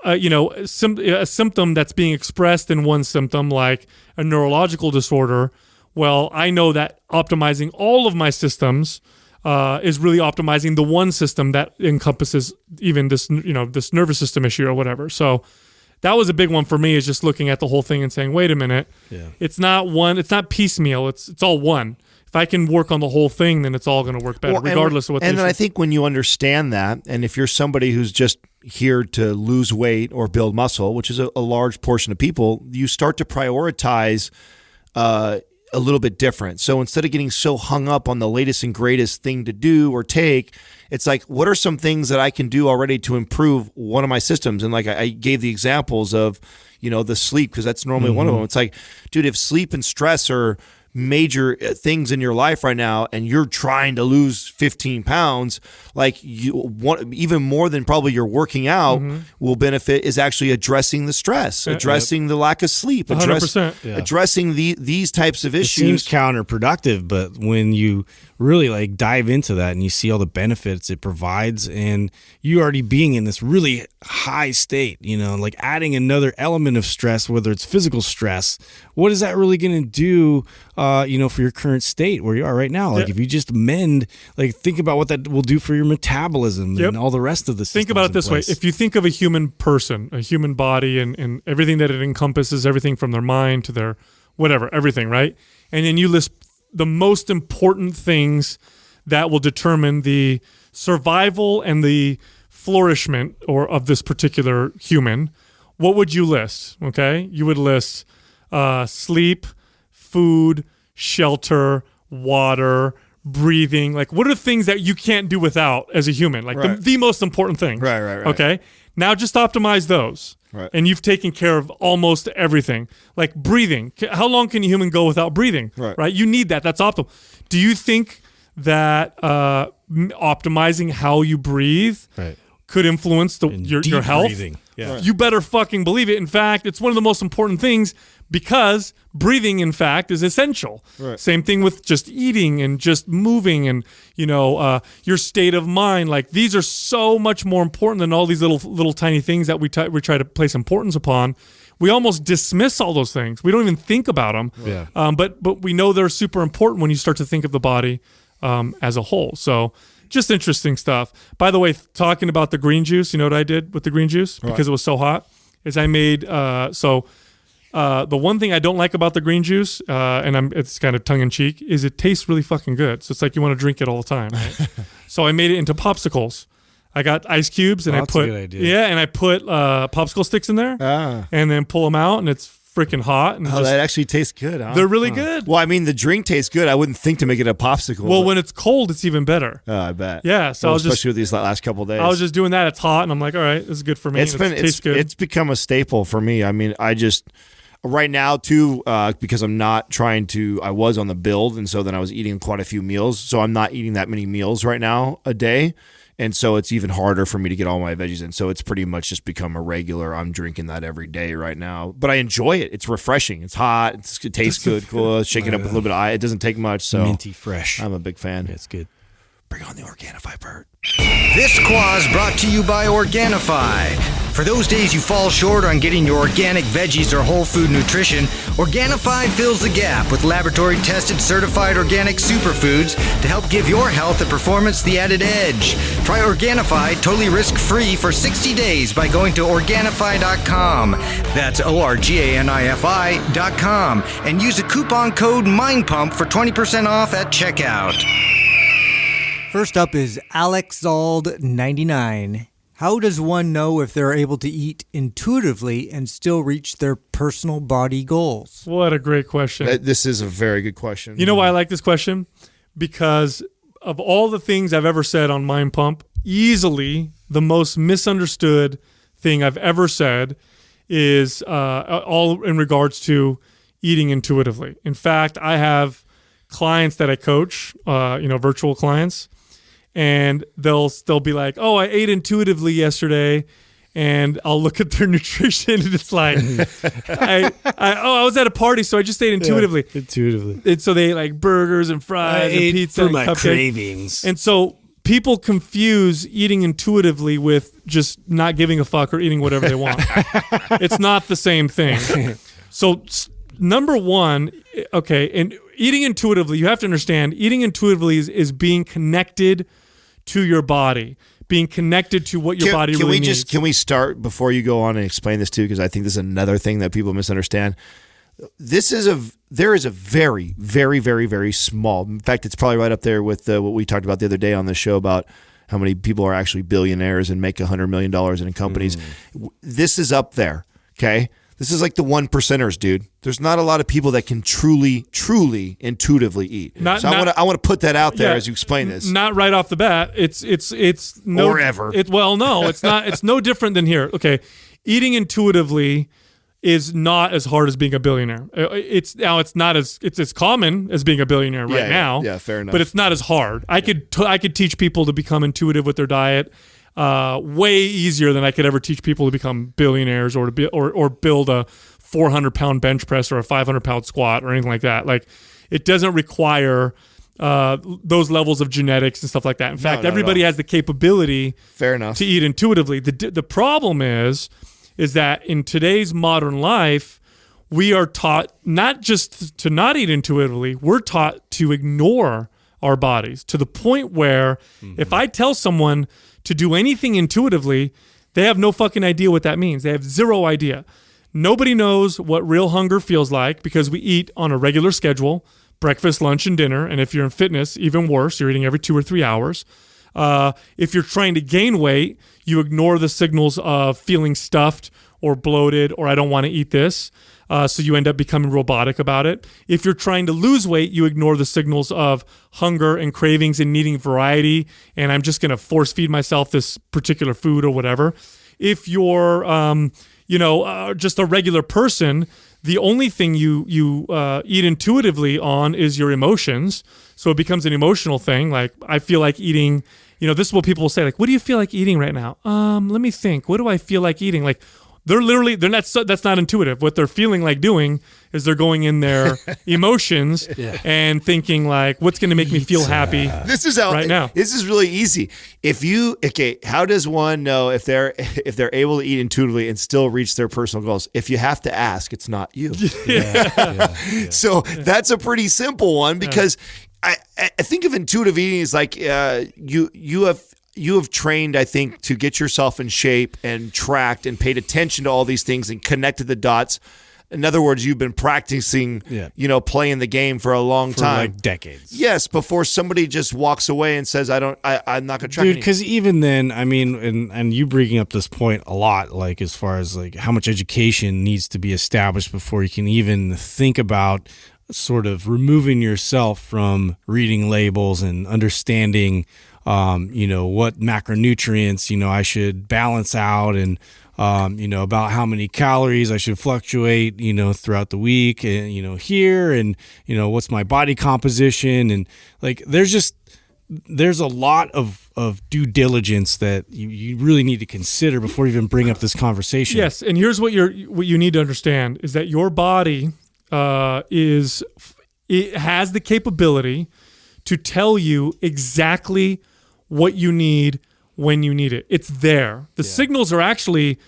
a symptom that's being expressed in one symptom, like a neurological disorder, well, I know that optimizing all of my systems is really optimizing the one system that encompasses even this this nervous system issue or whatever. So that was a big one for me, is just looking at the whole thing and saying, wait a minute, it's not one, it's not piecemeal, it's all one. If I can work on the whole thing, then it's all going to work better, regardless of what. And then I think when you understand that, and if you're somebody who's just here to lose weight or build muscle, which is a large portion of people, you start to prioritize a little bit different. So instead of getting so hung up on the latest and greatest thing to do or take, it's like, what are some things that I can do already to improve one of my systems? And like I gave the examples of, the sleep, because that's normally one of them. It's like, dude, if sleep and stress are major things in your life right now and you're trying to lose 15 pounds, like you want, even more than probably your working out will benefit, is actually addressing the stress, addressing the lack of sleep, addressing these types of issues. It seems counterproductive, but when you really like dive into that and you see all the benefits it provides, and you already being in this really high state, like adding another element of stress, whether it's physical stress, what is that really going to do for your current state where you are right now? Like if you just mend, like think about what that will do for your metabolism and all the rest of the systems. Think about it this way. If you think of a human person, a human body, and everything that it encompasses, everything from their mind to their whatever, everything, right? And then you list the most important things that will determine the survival and the flourishment of this particular human. What would you list? Okay, you would list sleep, food, shelter, water, breathing. Like, what are things that you can't do without as a human? Like the most important things. Right. Okay, now just optimize those. Right. And you've taken care of almost everything. Like breathing. How long can a human go without breathing? Right? You need that. That's optimal. Do you think that optimizing how you breathe could influence your health? Breathing. Yeah. You better fucking believe it. In fact, it's one of the most important things, because breathing, in fact, is essential. Right. Same thing with just eating and just moving and, your state of mind. Like, these are so much more important than all these little tiny things that we try to place importance upon. We almost dismiss all those things. We don't even think about them. Yeah. But we know they're super important when you start to think of the body as a whole. So just interesting stuff. By the way, talking about the green juice, you know what I did with the green juice? Because it was so hot, is I made, the one thing I don't like about the green juice, it's kind of tongue-in-cheek, is it tastes really fucking good. So it's like you want to drink it all the time, right? So I made it into popsicles. I got ice cubes and that's a good idea. and I put popsicle sticks in there, and then pull them out, and it's freaking hot. And that actually tastes good, huh? They're really good. Well, I mean, the drink tastes good. I wouldn't think to make it a popsicle. Well, when it's cold, it's even better. Oh, I bet. Yeah, so especially with these last couple of days. I was just doing that. It's hot, and I'm like, all right, this is good for me. It tastes good. It's become a staple for me. I mean, right now too, because I'm not trying to. I was on the build, and so then I was eating quite a few meals. So I'm not eating that many meals right now a day. And so it's even harder for me to get all my veggies in. So it's pretty much just become a regular. I'm drinking that every day right now. But I enjoy it. It's refreshing. It's hot. It tastes good. Cool. Shake it up with a little bit of ice. It doesn't take much. So minty fresh. I'm a big fan. Yeah, it's good. Bring on the Organifi, Bert. This Quaz brought to you by Organifi. For those days you fall short on getting your organic veggies or whole food nutrition, Organifi fills the gap with laboratory-tested certified organic superfoods to help give your health and performance the added edge. Try Organifi totally risk-free for 60 days by going to Organifi.com. That's ORGANIFI.com. And use the coupon code MINDPUMP for 20% off at checkout. First up is AlexZald99. How does one know if they're able to eat intuitively and still reach their personal body goals? What a great question. This is a very good question. You know why I like this question? Because of all the things I've ever said on Mind Pump, easily the most misunderstood thing I've ever said is all in regards to eating intuitively. In fact, I have clients that I coach, virtual clients, and they'll be like, "Oh, I ate intuitively yesterday," and I'll look at their nutrition, and it's like, I was at a party, so I just ate intuitively. Yeah, intuitively. And so they ate like burgers and fries and pizza for and my cupcake. cravings. And so people confuse eating intuitively with just not giving a fuck or eating whatever they want. It's not the same thing. So number one, okay, and eating intuitively, you have to understand, eating intuitively is being connected to your body, being connected to what your body really needs. Can we start before you go on and explain this too? Because I think this is another thing that people misunderstand. There is a very, very, very, very small. In fact, it's probably right up there with what we talked about the other day on the show about how many people are actually billionaires and make $100 million in companies. This is up there. Okay. This is like the 1%ers, dude. There's not a lot of people that can truly, truly intuitively eat. I want to put that out there as you explain this. Not right off the bat. It's no, or ever. No, it's not. It's no different than here. Okay, eating intuitively is not as hard as being a billionaire. It's not as common as being a billionaire right now. Yeah, fair enough. But it's not as hard. I could teach people to become intuitive with their diet. Way easier than I could ever teach people to become billionaires or build a 400-pound bench press or a 500-pound squat or anything like that. Like, it doesn't require those levels of genetics and stuff like that. In fact, everybody has the capability fair enough to eat intuitively. The problem is that in today's modern life, we are taught not just to not eat intuitively, we're taught to ignore our bodies to the point where if I tell someone to do anything intuitively, they have no fucking idea what that means. They have zero idea. Nobody knows what real hunger feels like because we eat on a regular schedule, breakfast, lunch, and dinner. And if you're in fitness, even worse, you're eating every 2 or 3 hours. If you're trying to gain weight, you ignore the signals of feeling stuffed or bloated or I don't want to eat this. So you end up becoming robotic about it. If you're trying to lose weight, you ignore the signals of hunger and cravings and needing variety. And I'm just going to force feed myself this particular food or whatever. If you're, just a regular person, the only thing you eat intuitively on is your emotions. So it becomes an emotional thing. Like, I feel like eating, this is what people will say. Like, what do you feel like eating right now? Let me think. What do I feel like eating? Like, that's not intuitive. What they're feeling like doing is they're going in their emotions and thinking like, what's going to make me feel happy right now? This is really easy. How does one know if they're able to eat intuitively and still reach their personal goals? If you have to ask, it's not you. So that's a pretty simple one because I think of intuitive eating as like you have trained, I think, to get yourself in shape and tracked and paid attention to all these things and connected the dots In other words, you've been practicing, playing the game for a long time, like decades. Yes, before somebody just walks away and says, I'm not going to track. Dude, because even then, I mean, and you bringing up this point a lot, like as far as like how much education needs to be established before you can even think about sort of removing yourself from reading labels and understanding, what macronutrients, I should balance out and, about how many calories I should fluctuate, throughout the week and, here and, what's my body composition. And like, there's a lot of due diligence that you really need to consider before you even bring up this conversation. Yes. And here's what you need to understand is that your body it has the capability to tell you exactly what you need when you need it. It's there. The signals are actually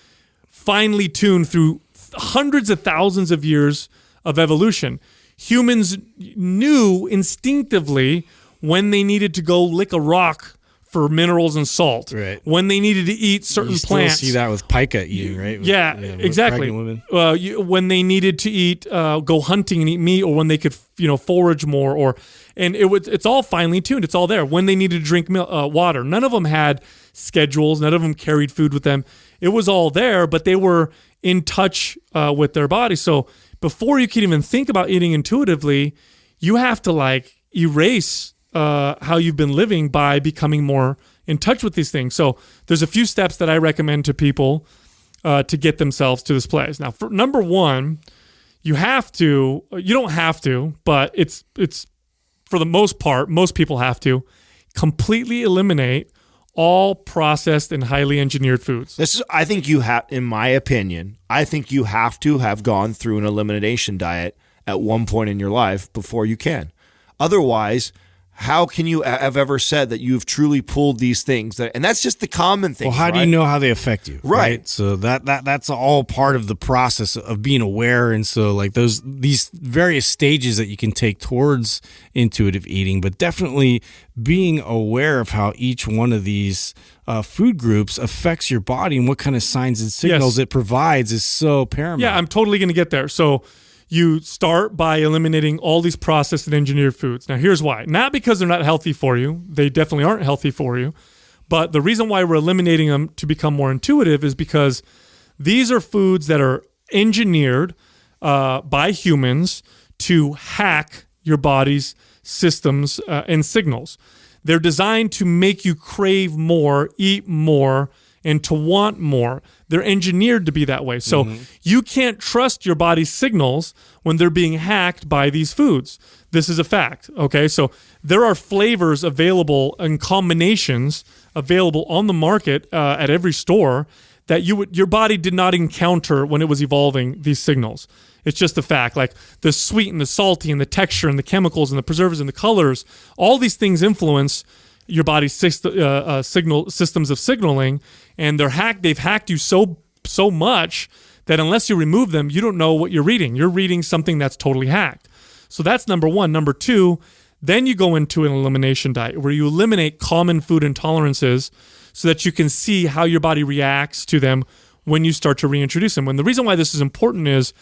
finely tuned through hundreds of thousands of years of evolution. Humans knew instinctively when they needed to go lick a rock for minerals and salt. Right. When they needed to eat certain plants. You see that with pika eating, right? Yeah, exactly. When they needed to eat, go hunting and eat meat, or when they could, forage more, it's all finely tuned. It's all there. When they needed to drink water, none of them had schedules. None of them carried food with them. It was all there, but they were in touch with their body. So before you can even think about eating intuitively, you have to erase how you've been living by becoming more in touch with these things. So there's a few steps that I recommend to people to get themselves to this place. Now, for number one, you don't have to, but it's for the most part, most people have to completely eliminate all processed and highly engineered foods. I think you have, in my opinion, you have to have gone through an elimination diet at one point in your life before you can. Otherwise, how can you have ever said that you've truly pulled these things? And that's just the common thing. Well, how do you know how they affect you? Right. So that's all part of the process of being aware. And so these various stages that you can take towards intuitive eating, but definitely being aware of how each one of these food groups affects your body and what kind of signs and signals it provides is so paramount. Yeah, I'm totally going to get there. So you start by eliminating all these processed and engineered foods. Now, here's why. Not because they're not healthy for you. They definitely aren't healthy for you. But the reason why we're eliminating them to become more intuitive is because these are foods that are engineered by humans to hack your body's systems and signals. They're designed to make you crave more, eat more, and to want more. They're engineered to be that way. So you can't trust your body's signals when they're being hacked by these foods. This is a fact, okay? So there are flavors available and combinations available on the market at every store that your body did not encounter when it was evolving these signals. It's just a fact. Like the sweet and the salty and the texture and the chemicals and the preservatives and the colors, all these things influence your body's systems of signaling, and they've hacked you so much that unless you remove them, you don't know what you're reading. You're reading something that's totally hacked. So that's number one. Number two, then you go into an elimination diet where you eliminate common food intolerances so that you can see how your body reacts to them when you start to reintroduce them. And the reason why this is important is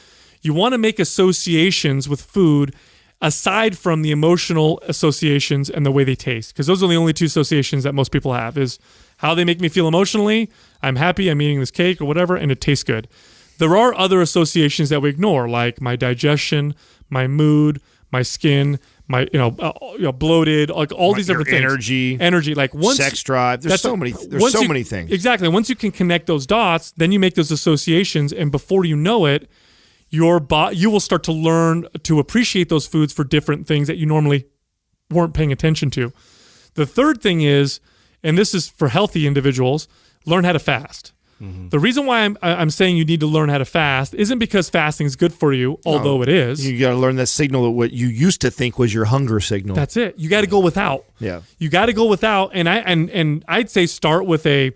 you want to make associations with food aside from the emotional associations and the way they taste, because those are the only two associations that most people have, is how they make me feel emotionally. I'm happy, I'm eating this cake or whatever, and it tastes good. There are other associations that we ignore, like my digestion, my mood, my skin, my bloated, like all these different things. Energy, like once sex drive. There's so many things. Exactly. Once you can connect those dots, then you make those associations, and before you know it, you will start to learn to appreciate those foods for different things that you normally weren't paying attention to. The third thing is, and this is for healthy individuals, learn how to fast. Mm-hmm. The reason why I'm saying you need to learn how to fast isn't because fasting is good for you, although it is. You got to learn that signal that what you used to think was your hunger signal. That's it. You got to go without. Yeah. You got to go without, and I'd say start with a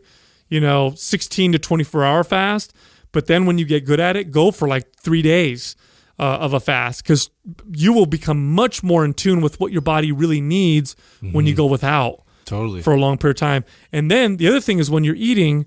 16 to 24 hour fast. But then when you get good at it, go for like 3 days of a fast, because you will become much more in tune with what your body really needs when you go without for a long period of time. And then the other thing is when you're eating,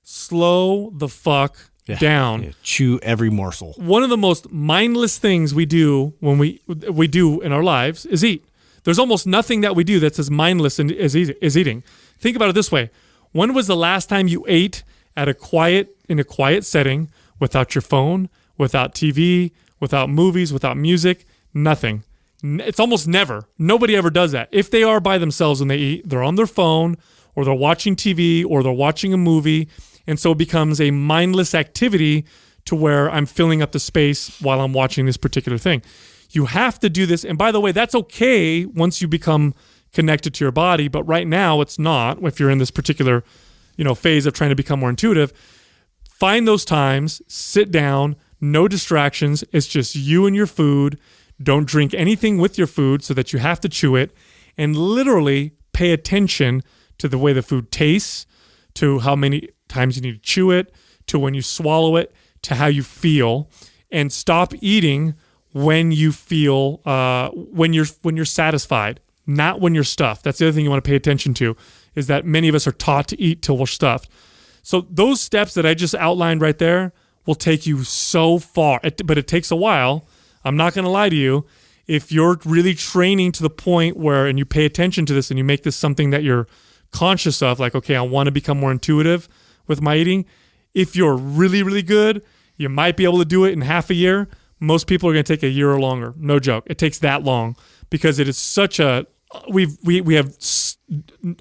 slow the fuck down. Yeah. Chew every morsel. One of the most mindless things we do when we do in our lives is eat. There's almost nothing that we do that's as mindless as eating. Think about it this way. When was the last time you ate in a quiet setting without your phone, without TV, without movies, without music? Nothing. It's almost never. Nobody ever does that. If they are by themselves when they eat, they're on their phone or they're watching TV or they're watching a movie. And so it becomes a mindless activity to where I'm filling up the space while I'm watching this particular thing. You have to do this. And by the way, that's okay once you become connected to your body. But right now it's not. If you're in this particular, phase of trying to become more intuitive, find those times, sit down, no distractions. It's just you and your food. Don't drink anything with your food so that you have to chew it, and literally pay attention to the way the food tastes, to how many times you need to chew it, to when you swallow it, to how you feel, and stop eating when you feel when you're satisfied, not when you're stuffed. That's the other thing you want to pay attention to, is that many of us are taught to eat till we're stuffed. So those steps that I just outlined right there will take you so far, but it takes a while. I'm not going to lie to you. If you're really training to the point where, and you pay attention to this and you make this something that you're conscious of, like, okay, I want to become more intuitive with my eating. If you're really, really good, you might be able to do it in half a year. Most people are going to take a year or longer. No joke. It takes that long because it is such a, we have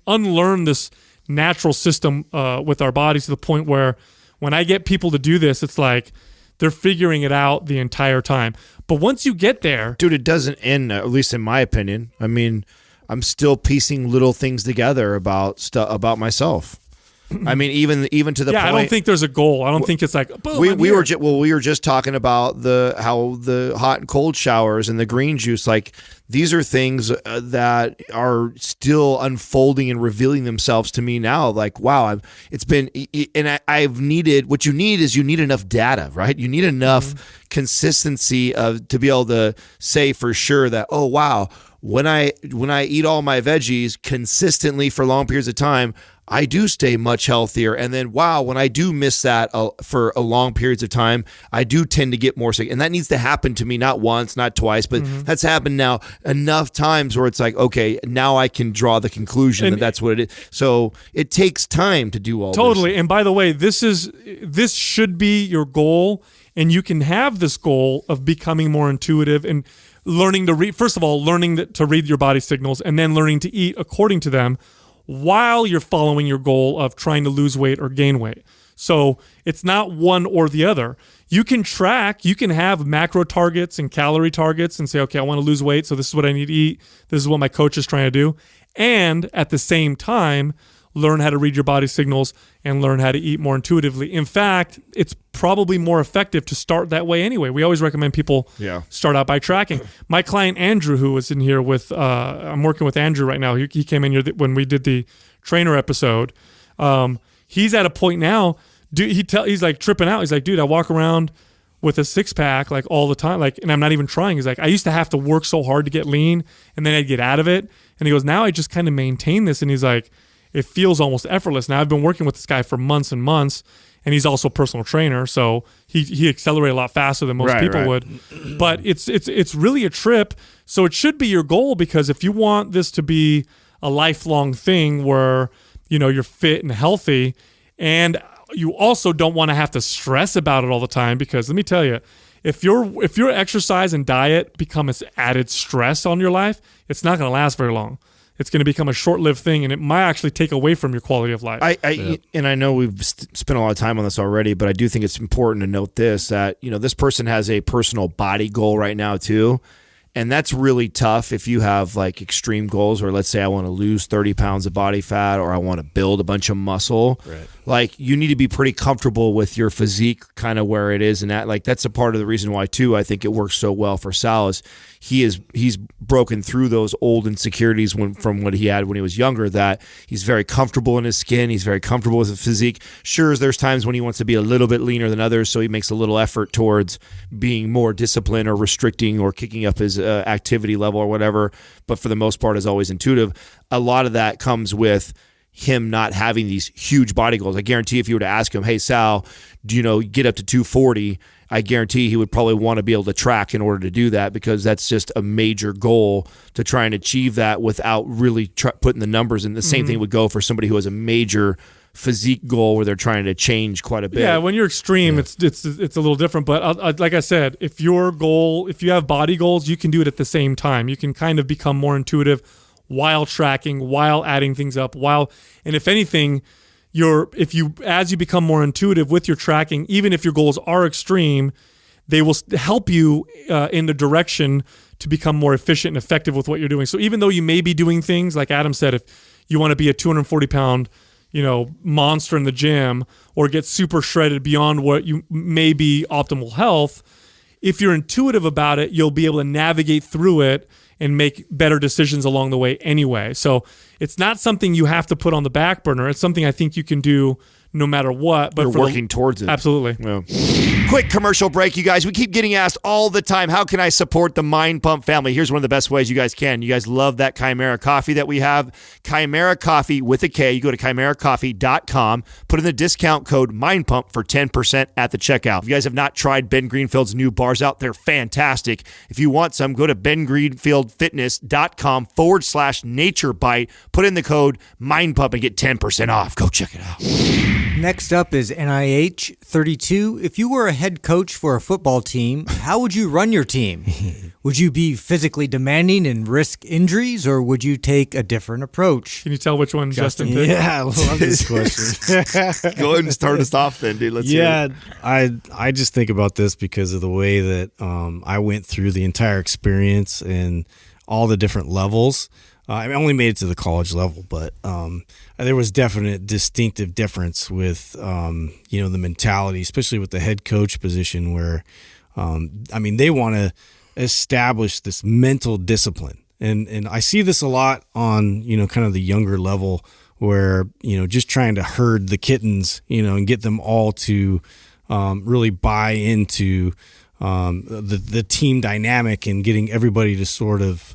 unlearned this natural system with our bodies to the point where when I get people to do this, it's like they're figuring it out the entire time. But once you get there, dude, it doesn't end. At least in my opinion. I mean, I'm still piecing little things together about myself. I mean, even to the point. I don't think there's a goal. I don't think it's like boom, we were just talking about how the hot and cold showers and the green juice. Like, these are things that are still unfolding and revealing themselves to me now. Like, wow, I've needed. What you need is enough data, right? You need enough consistency to be able to say for sure that, oh wow, when I eat all my veggies consistently for long periods of time, I do stay much healthier. And then, wow, when I do miss that for a long periods of time, I do tend to get more sick. And that needs to happen to me, not once, not twice, but that's happened now enough times where it's like, okay, now I can draw the conclusion that that's what it is. So it takes time to do all this. Totally. And by the way, this should be your goal. And you can have this goal of becoming more intuitive and learning to read, first of all, learning to read your body signals, and then learning to eat according to them, while you're following your goal of trying to lose weight or gain weight. So it's not one or the other. You can have macro targets and calorie targets and say, okay, I want to lose weight, so this is what I need to eat. This is what my coach is trying to do. And at the same time, learn how to read your body signals and learn how to eat more intuitively. In fact, it's probably more effective to start that way anyway. We always recommend people start out by tracking. My client Andrew, who was in here with, I'm working with Andrew right now. He came in here when we did the trainer episode. He's at a point now, he's like tripping out. He's like, dude, I walk around with a six pack like all the time, like, and I'm not even trying. He's like, I used to have to work so hard to get lean and then I'd get out of it. And he goes, now I just kind of maintain this. And he's like, it feels almost effortless. Now I've been working with this guy for months and months, and he's also a personal trainer, so he accelerated a lot faster than most people would. But it's really a trip. So it should be your goal, because if you want this to be a lifelong thing where you're fit and healthy, and you also don't want to have to stress about it all the time, because let me tell you, if your exercise and diet become an added stress on your life, it's not going to last very long. It's going to become a short-lived thing, and it might actually take away from your quality of life. And I know we've spent a lot of time on this already, but I do think it's important to note that this person has a personal body goal right now too. And that's really tough if you have like extreme goals, or let's say I want to lose 30 pounds of body fat, or I want to build a bunch of muscle. Right. Like, you need to be pretty comfortable with your physique kind of where it is. And that's a part of the reason why too, I think it works so well for Sal, is he's broken through those old insecurities from what he had when he was younger, that he's very comfortable in his skin. He's very comfortable with his physique. Sure, there's times when he wants to be a little bit leaner than others, so he makes a little effort towards being more disciplined or restricting or kicking up his activity level or whatever. But for the most part, is always intuitive. A lot of that comes with him not having these huge body goals. I guarantee if you were to ask him, hey, Sal, do you get up to 240? I guarantee he would probably want to be able to track in order to do that, because that's just a major goal to try and achieve that without really putting the numbers in. The same thing would go for somebody who has a major physique goal where they're trying to change quite a bit. Yeah, when you're extreme, it's a little different. But like I said, if you have body goals, you can do it at the same time. You can kind of become more intuitive while tracking, while adding things up, and if anything, as you become more intuitive with your tracking, even if your goals are extreme, they will help you in the direction to become more efficient and effective with what you're doing. So even though you may be doing things like Adam said, if you want to be a 240-pound monster in the gym or get super shredded beyond what you may be optimal health, if you're intuitive about it, you'll be able to navigate through it and make better decisions along the way anyway. So it's not something you have to put on the back burner. It's something I think you can do no matter what. But you're working towards it. Absolutely. Yeah. Quick commercial break, you guys. We keep getting asked all the time, how can I support the Mind Pump family? Here's one of the best ways you guys can. You guys love that Chimera coffee that we have. Chimera Coffee with a K. You go to chimeracoffee.com, put in the discount code MindPump for 10% at the checkout. If you guys have not tried Ben Greenfield's new bars out, they're fantastic. If you want some, go to bengreenfieldfitness.com/naturebite, put in the code MindPump and get 10% off. Go check it out. Next up is NIH 32. If you were a head coach for a football team, how would you run your team? Would you be physically demanding and risk injuries, or would you take a different approach? Can you tell which one Justin picked? Yeah, I love this question. Go ahead and start us off then, dude. Let's hear it. I just think about this because of the way that I went through the entire experience and all the different levels. I only made it to the college level, but there was definite distinctive difference with the mentality, especially with the head coach position, where they want to establish this mental discipline, and I see this a lot on kind of the younger level, where just trying to herd the kittens, and get them all to really buy into the team dynamic and getting everybody to sort of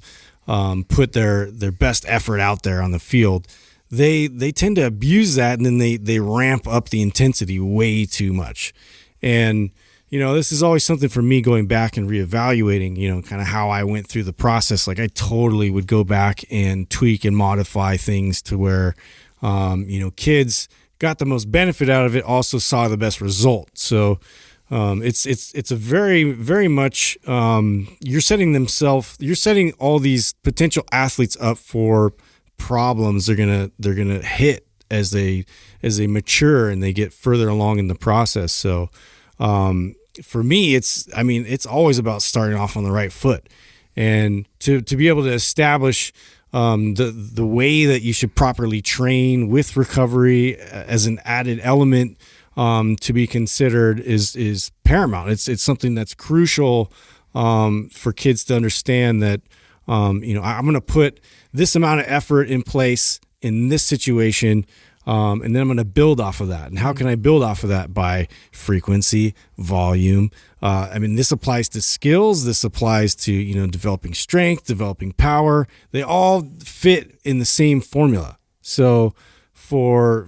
put their best effort out there on the field. They tend to abuse that, and then they ramp up the intensity way too much. And this is always something for me, going back and reevaluating kind of how I went through the process. Like, I totally would go back and tweak and modify things to where kids got the most benefit out of it, also saw the best result. So it's a very, very much you're setting all these potential athletes up for problems they're gonna hit as they mature and they get further along in the process. So for me, it's always about starting off on the right foot, and to be able to establish the way that you should properly train with recovery as an added element to be considered is paramount. It's something that's crucial for kids to understand that I'm going to put this amount of effort in place in this situation, and then I'm going to build off of that. And how can I build off of that? By frequency, volume. This applies to skills. This applies to developing strength, developing power. They all fit in the same formula. So for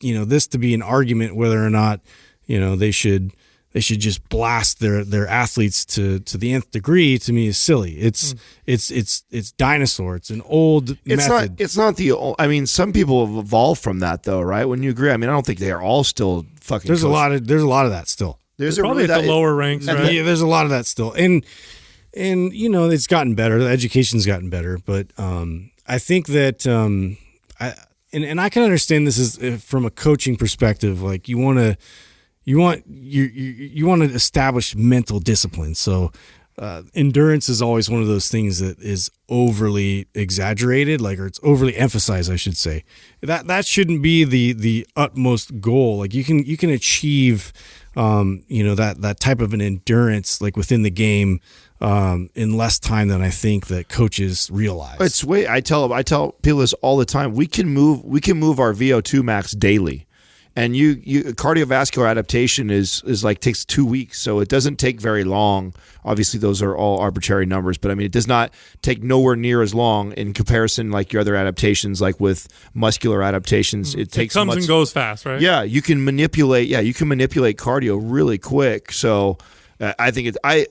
this to be an argument whether or not they should just blast their athletes to the nth degree, to me is silly. It's dinosaur. It's an old method. It's not the old. Some people have evolved from that, though, right? When you agree, I don't think they are all still fucking. There's a lot of that still. There's probably at the lower ranks, right? Yeah, there's a lot of that still, and it's gotten better. The education's gotten better, but I think that And I can understand this is from a coaching perspective. Like, you want to establish mental discipline. So endurance is always one of those things that is overly exaggerated, or it's overly emphasized, I should say. That shouldn't be the utmost goal. Like, you can achieve that type of an endurance within the game in less time than I think that coaches realize. I tell people this all the time. We can move our VO2 max daily. And you cardiovascular adaptation is like takes 2 weeks, so it doesn't take very long. Obviously, those are all arbitrary numbers, but I mean, it does not take nowhere near as long in comparison, like your other adaptations, like with muscular adaptations. It takes comes and goes fast, right? Yeah, you can manipulate. Yeah, you can manipulate cardio really quick. So. I think I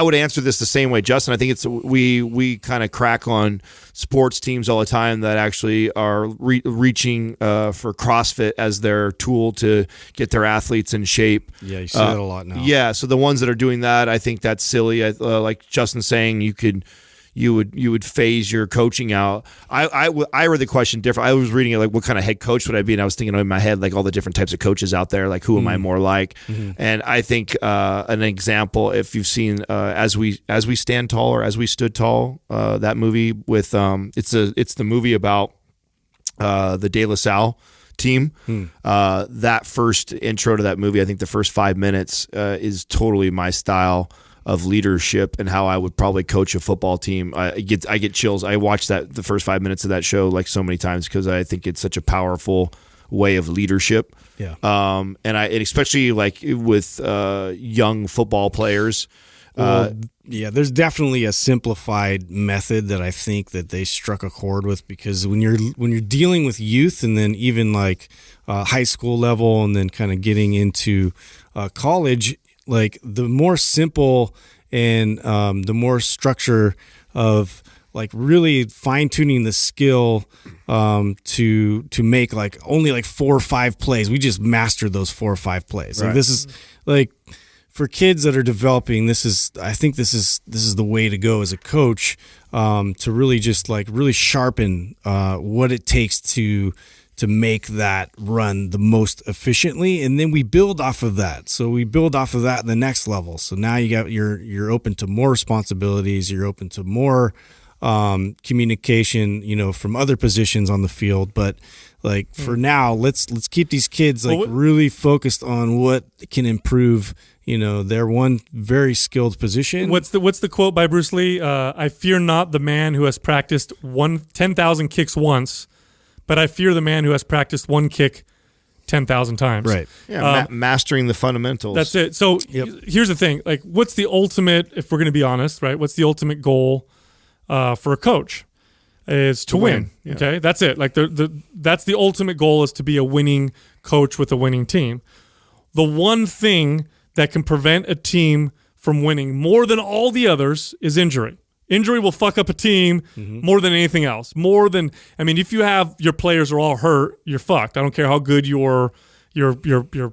would answer this the same way, Justin. I think it's we kind of crack on sports teams all the time that actually are reaching for CrossFit as their tool to get their athletes in shape. Yeah, you see that a lot now. Yeah, so the ones that are doing that, I think that's silly. Like Justin saying, you would phase your coaching out. I read the question different. I was reading it like, what kind of head coach would I be? And I was thinking in my head, like all the different types of coaches out there, like who am I more like? And I think an example, if you've seen As We Stand Tall or As We Stood Tall, that movie with it's the movie about the De La Salle team. That first intro to that movie, I think the first 5 minutes is totally my style of leadership and how I would probably coach a football team. I get chills. I watched the first 5 minutes of that show like so many times because I think it's such a powerful way of leadership. Yeah. And especially like with young football players. Yeah, there's definitely a simplified method that I think that they struck a chord with, because when you're dealing with youth and then even like high school level and then kind of getting into college, like the more simple and the more structure of like really fine tuning the skill to make like only like 4 or 5 plays. We just mastered those 4 or 5 plays. Like this is like for kids that are developing. I think this is the way to go as a coach, to really just like really sharpen what it takes to make that run the most efficiently, and then we build off of that. So we build off of that in the next level. So now you're open to more responsibilities. You're open to more communication, from other positions on the field. But like for now, let's keep these kids like really focused on what can improve, their one very skilled position. What's the quote by Bruce Lee? I fear not the man who has practiced 10,000 kicks once, but I fear the man who has practiced one kick 10,000 times. Right. Yeah, mastering the fundamentals. That's it. So here's the thing. Like, what's the ultimate, if we're going to be honest, right? What's the ultimate goal for a coach? Is to win. Yeah. Okay? That's it. Like, that's the ultimate goal, is to be a winning coach with a winning team. The one thing that can prevent a team from winning more than all the others is injury. Injury will fuck up a team more than anything else. If you have your players are all hurt, you're fucked. I don't care how good your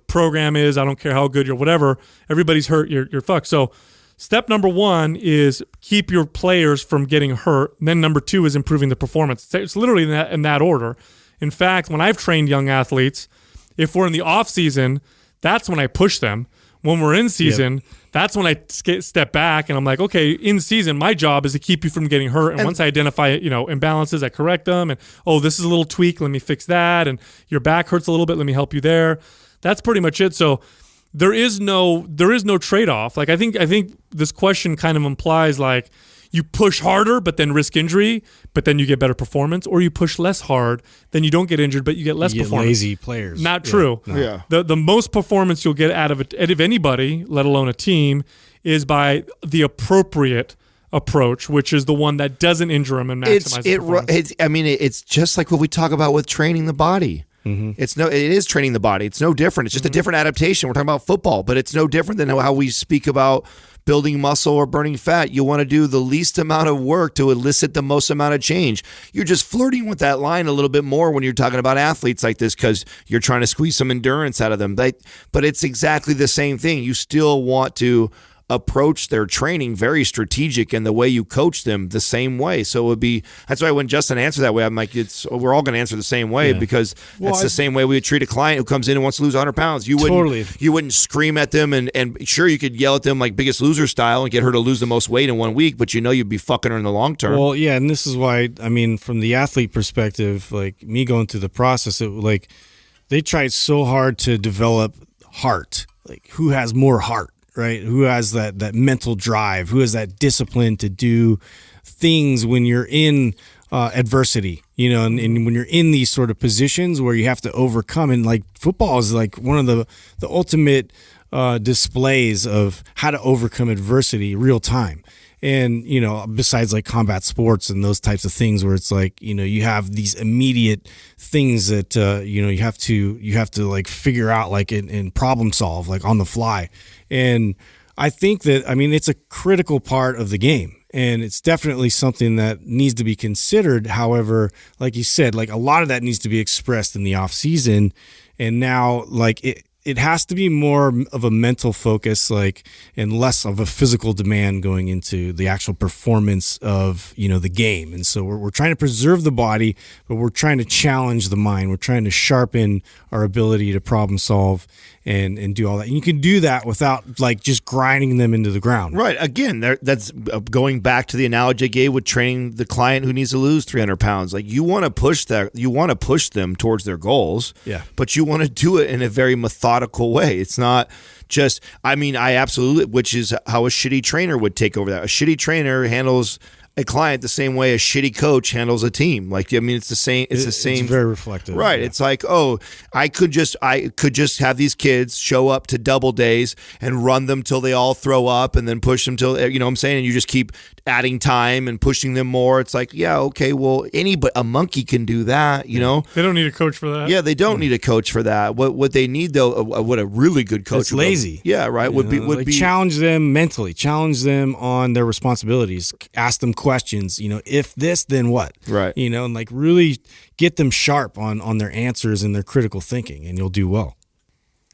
program is. I don't care how good your whatever. Everybody's hurt. You're fucked. So step number 1 is keep your players from getting hurt. And then number 2 is improving the performance. It's literally in that order. In fact, when I've trained young athletes, if we're in the off season, that's when I push them. When we're in season, that's when I step back and I'm like, okay, in season, my job is to keep you from getting hurt. And once I identify, imbalances, I correct them. And, this is a little tweak, let me fix that. And your back hurts a little bit, let me help you there. That's pretty much it. So there is no trade-off. Like I think this question kind of implies like you push harder but then risk injury, but then you get better performance, or you push less hard, then you don't get injured but you get less performance. Lazy players. Not true. Yeah. The most performance you'll get out of anybody, let alone a team, is by the appropriate approach, which is the one that doesn't injure them and maximizes performance. It's just like what we talk about with training the body. It is training the body. It's no different. It's just a different adaptation. We're talking about football, but it's no different than how we speak about building muscle or burning fat. You want to do the least amount of work to elicit the most amount of change. You're just flirting with that line a little bit more when you're talking about athletes like this, because you're trying to squeeze some endurance out of them. But it's exactly the same thing. You still want to approach their training very strategic, and the way you coach them the same way. So that's why when Justin answered that way, I'm like, we're all going to answer the same way, because it's the same way we would treat a client who comes in and wants to lose 100 pounds. You wouldn't scream at them and sure, you could yell at them like Biggest Loser style and get her to lose the most weight in 1 week, but you'd be fucking her in the long term. Well, yeah, and this is why, from the athlete perspective, like me going through the process, they tried so hard to develop heart, like who has more heart. Right? Who has that mental drive? Who has that discipline to do things when you're in adversity, and when you're in these sort of positions where you have to overcome, and like football is like one of the ultimate displays of how to overcome adversity real time. And, besides like combat sports and those types of things where it's like, you have these immediate things that, you have to like figure out like and problem solve like on the fly. And I think that, it's a critical part of the game. And it's definitely something that needs to be considered. However, like you said, like a lot of that needs to be expressed in the off season. And now like it has to be more of a mental focus, like, and less of a physical demand going into the actual performance of, the game. And so we're trying to preserve the body, but we're trying to challenge the mind. We're trying to sharpen our ability to problem solve and do all that. And you can do that without like just grinding them into the ground. Right. Again, that's going back to the analogy I gave with training the client who needs to lose 300 pounds. Like you want to push them towards their goals. Yeah. But you want to do it in a very methodical way. It's not just, I absolutely, which is how a shitty trainer would take over that. A shitty trainer handles a client the same way a shitty coach handles a team. Like, it's the same. It's the same. It's very reflective. Right. Yeah. It's like, I could just have these kids show up to double days and run them till they all throw up and then push them till, what I'm saying? And you just keep adding time and pushing them more. It's like, yeah, okay, well, a monkey can do that, They don't need a coach for that. Yeah, they don't need a coach for that. What they need though, what a really good coach. It's lazy. Yeah, right. Would be challenge them mentally, challenge them on their responsibilities, ask them questions, if this, then what? Right. And like really get them sharp on their answers and their critical thinking, and you'll do well.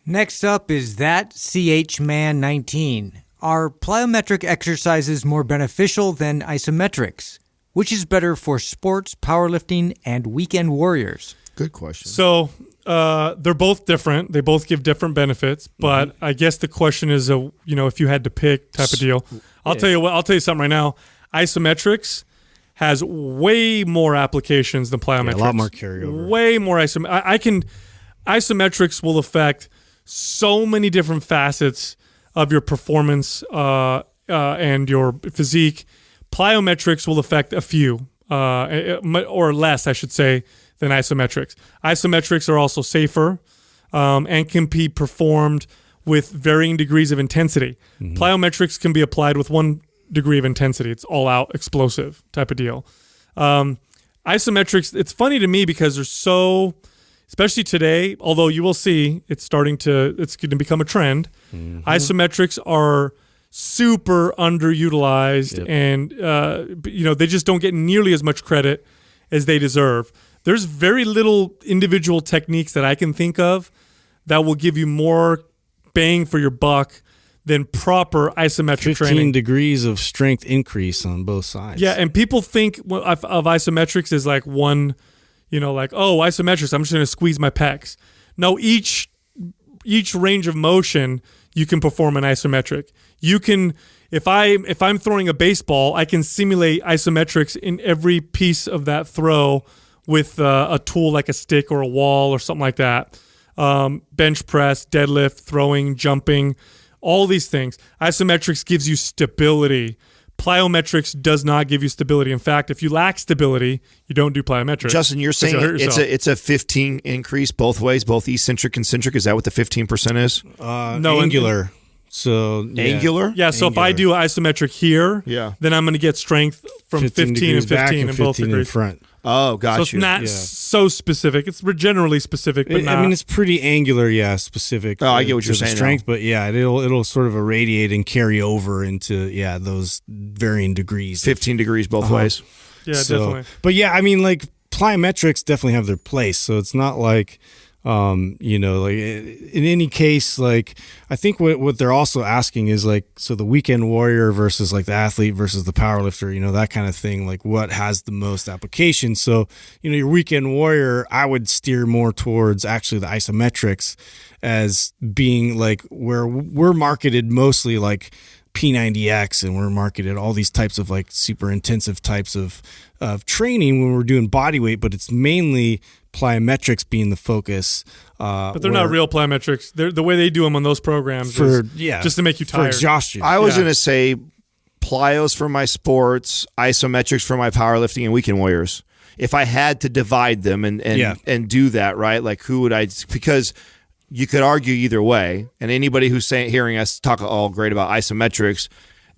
Next up is that CH Man 19. Are plyometric exercises more beneficial than isometrics? Which is better for sports, powerlifting, and weekend warriors? Good question. So they're both different. They both give different benefits. But I guess the question is, if you had to pick type of deal. I'll tell you something right now. Isometrics has way more applications than plyometrics. Yeah, a lot more carryover. Way more isometrics will affect so many different facets of your performance and your physique. Plyometrics will affect a few, or less, I should say, than isometrics. Isometrics are also safer and can be performed with varying degrees of intensity. Mm-hmm. Plyometrics can be applied with 1 degree of intensity. It's all out explosive type of deal. Isometrics, it's funny to me because they're so, especially today, although you will see it's going to become a trend. Mm-hmm. Isometrics are super underutilized, and they just don't get nearly as much credit as they deserve. There's very little individual techniques that I can think of that will give you more bang for your buck than proper isometric 15 training. degrees of strength increase on both sides. Yeah, and people think of isometrics as like one, isometrics, I'm just going to squeeze my pecs. No, each range of motion you can perform an isometric. You can, if I'm throwing a baseball, I can simulate isometrics in every piece of that throw with a tool like a stick or a wall or something like that. Bench press, deadlift, throwing, jumping, all these things. Isometrics gives you stability. Plyometrics does not give you stability. In fact, if you lack stability, you don't do plyometrics. Justin, you're saying it's a 15 increase both ways, both eccentric and concentric. Is that what the 15% is? No, angular. So angular? Yeah, so angular. If I do isometric here, then I'm going to get strength from 15 and 15 in both degrees. In front. Oh, got you. So it's not so specific. It's generally specific, but not. It's pretty angular, specific. Oh, I get what you're saying. Strength, but it'll sort of irradiate and carry over into those varying degrees. 15 degrees both ways. Yeah, definitely. But like plyometrics definitely have their place. So it's not like. In any case, like I think what they're also asking is like, so the weekend warrior versus like the athlete versus the powerlifter, that kind of thing, like what has the most application. So, your weekend warrior, I would steer more towards actually the isometrics as being like where we're marketed mostly like P90X, and we're marketed all these types of like super intensive types of training when we're doing body weight, but it's mainly plyometrics being the focus. But they're not real plyometrics. They're the way they do them on those programs just to make you tired. For exhaustion. I was going to say Plyos for my sports, Isometrics for my powerlifting, and Weekend Warriors. If I had to divide them and do that, right? Like who would I? Because you could argue either way, and anybody who's hearing us talk all great about Isometrics,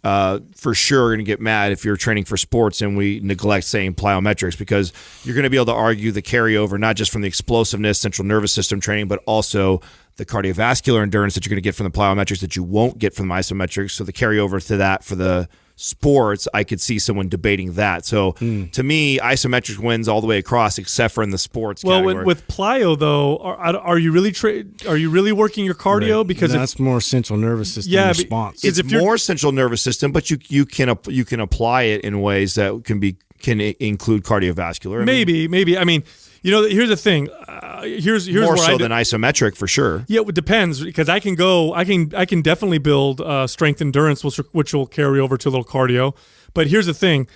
for sure are going to get mad if you're training for sports and we neglect saying plyometrics, because you're going to be able to argue the carryover not just from the explosiveness, central nervous system training, but also the cardiovascular endurance that you're going to get from the plyometrics that you won't get from the isometrics. So the carryover to that for the sports, I could see someone debating that. So to me, isometrics wins all the way across, except for in the sports category. With plyo though, are you really working your cardio? Right. Because that's more central nervous system response. It's more central nervous system, but you can apply it in ways that can include cardiovascular. Maybe. I mean, here's the thing. Here's more where so than isometric for sure. Yeah, it depends, because I can definitely build strength endurance, which will carry over to a little cardio. But here's the thing.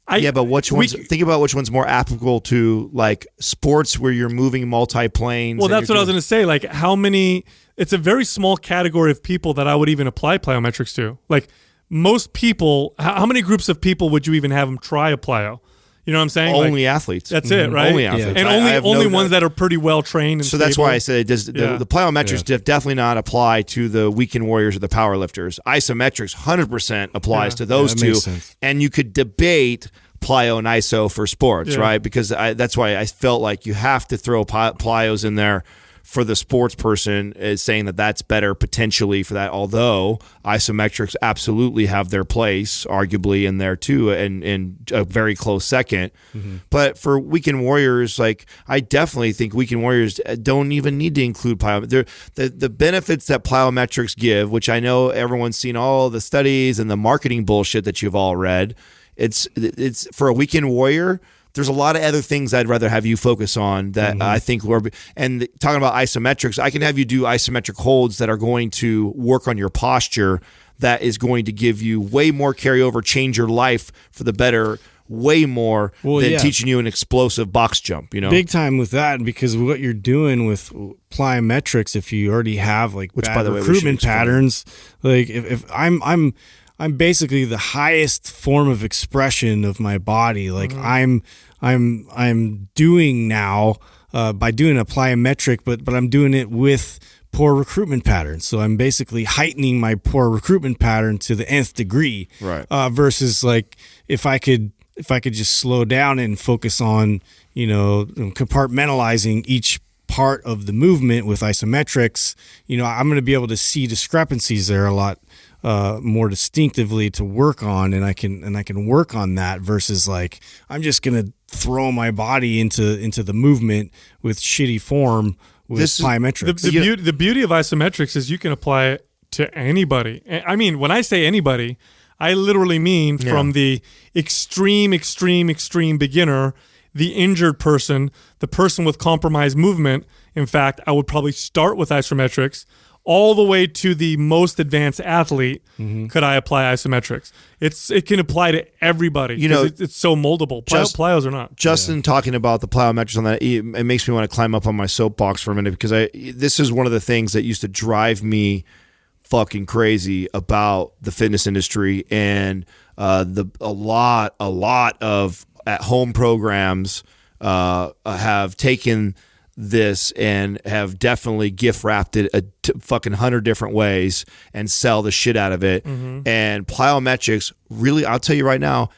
But think about which one's more applicable to like sports where you're moving multi-planes. Well, that's what I was going to say. Like it's a very small category of people that I would even apply plyometrics to. Like most people, how many groups of people would you even have them try a plyo? You know what I'm saying? Only athletes. That's it, right? Only athletes. And only ones that are pretty well trained. And so that's why I said the plyometrics definitely not apply to the Weekend Warriors or the powerlifters. Isometrics 100% applies to those two. And you could debate plyo and iso for sports, right? Because that's why I felt like you have to throw plyos in there for the sports person, is saying that that's better potentially for that, although isometrics absolutely have their place, arguably, in there too, and a very close second. But for Weekend Warriors, like I definitely think Weekend Warriors don't even need to include plyometrics. The benefits that plyometrics give, which I know everyone's seen all the studies and the marketing bullshit that you've all read, it's for a Weekend Warrior, there's a lot of other things I'd rather have you focus on that I think and talking about isometrics, I can have you do isometric holds that are going to work on your posture, that is going to give you way more carryover, change your life for the better, way more than teaching you an explosive box jump, Big time with that, because what you're doing with plyometrics, if you already have bad recruitment patterns, like if I'm basically the highest form of expression of my body. Like I'm doing now by doing a plyometric, but I'm doing it with poor recruitment patterns. So I'm basically heightening my poor recruitment pattern to the nth degree. Right. Versus like if I could just slow down and focus on compartmentalizing each part of the movement with isometrics, I'm going to be able to see discrepancies there a lot more distinctively to work on, and I can work on that versus like I'm just gonna throw my body into the movement with shitty form with plyometrics. The beauty of isometrics is you can apply it to anybody. I mean, when I say anybody, I literally mean from the extreme beginner, the injured person, the person with compromised movement. In fact, I would probably start with isometrics, all the way to the most advanced athlete. Could I apply isometrics? It can apply to everybody. It's so moldable. Plyos are not. Justin talking about the plyometrics on that, it makes me want to climb up on my soapbox for a minute, because this is one of the things that used to drive me fucking crazy about the fitness industry, and a lot of at-home programs have taken this and have definitely gift wrapped it fucking 100 different ways and sell the shit out of it. And plyometrics, really, I'll tell you right now,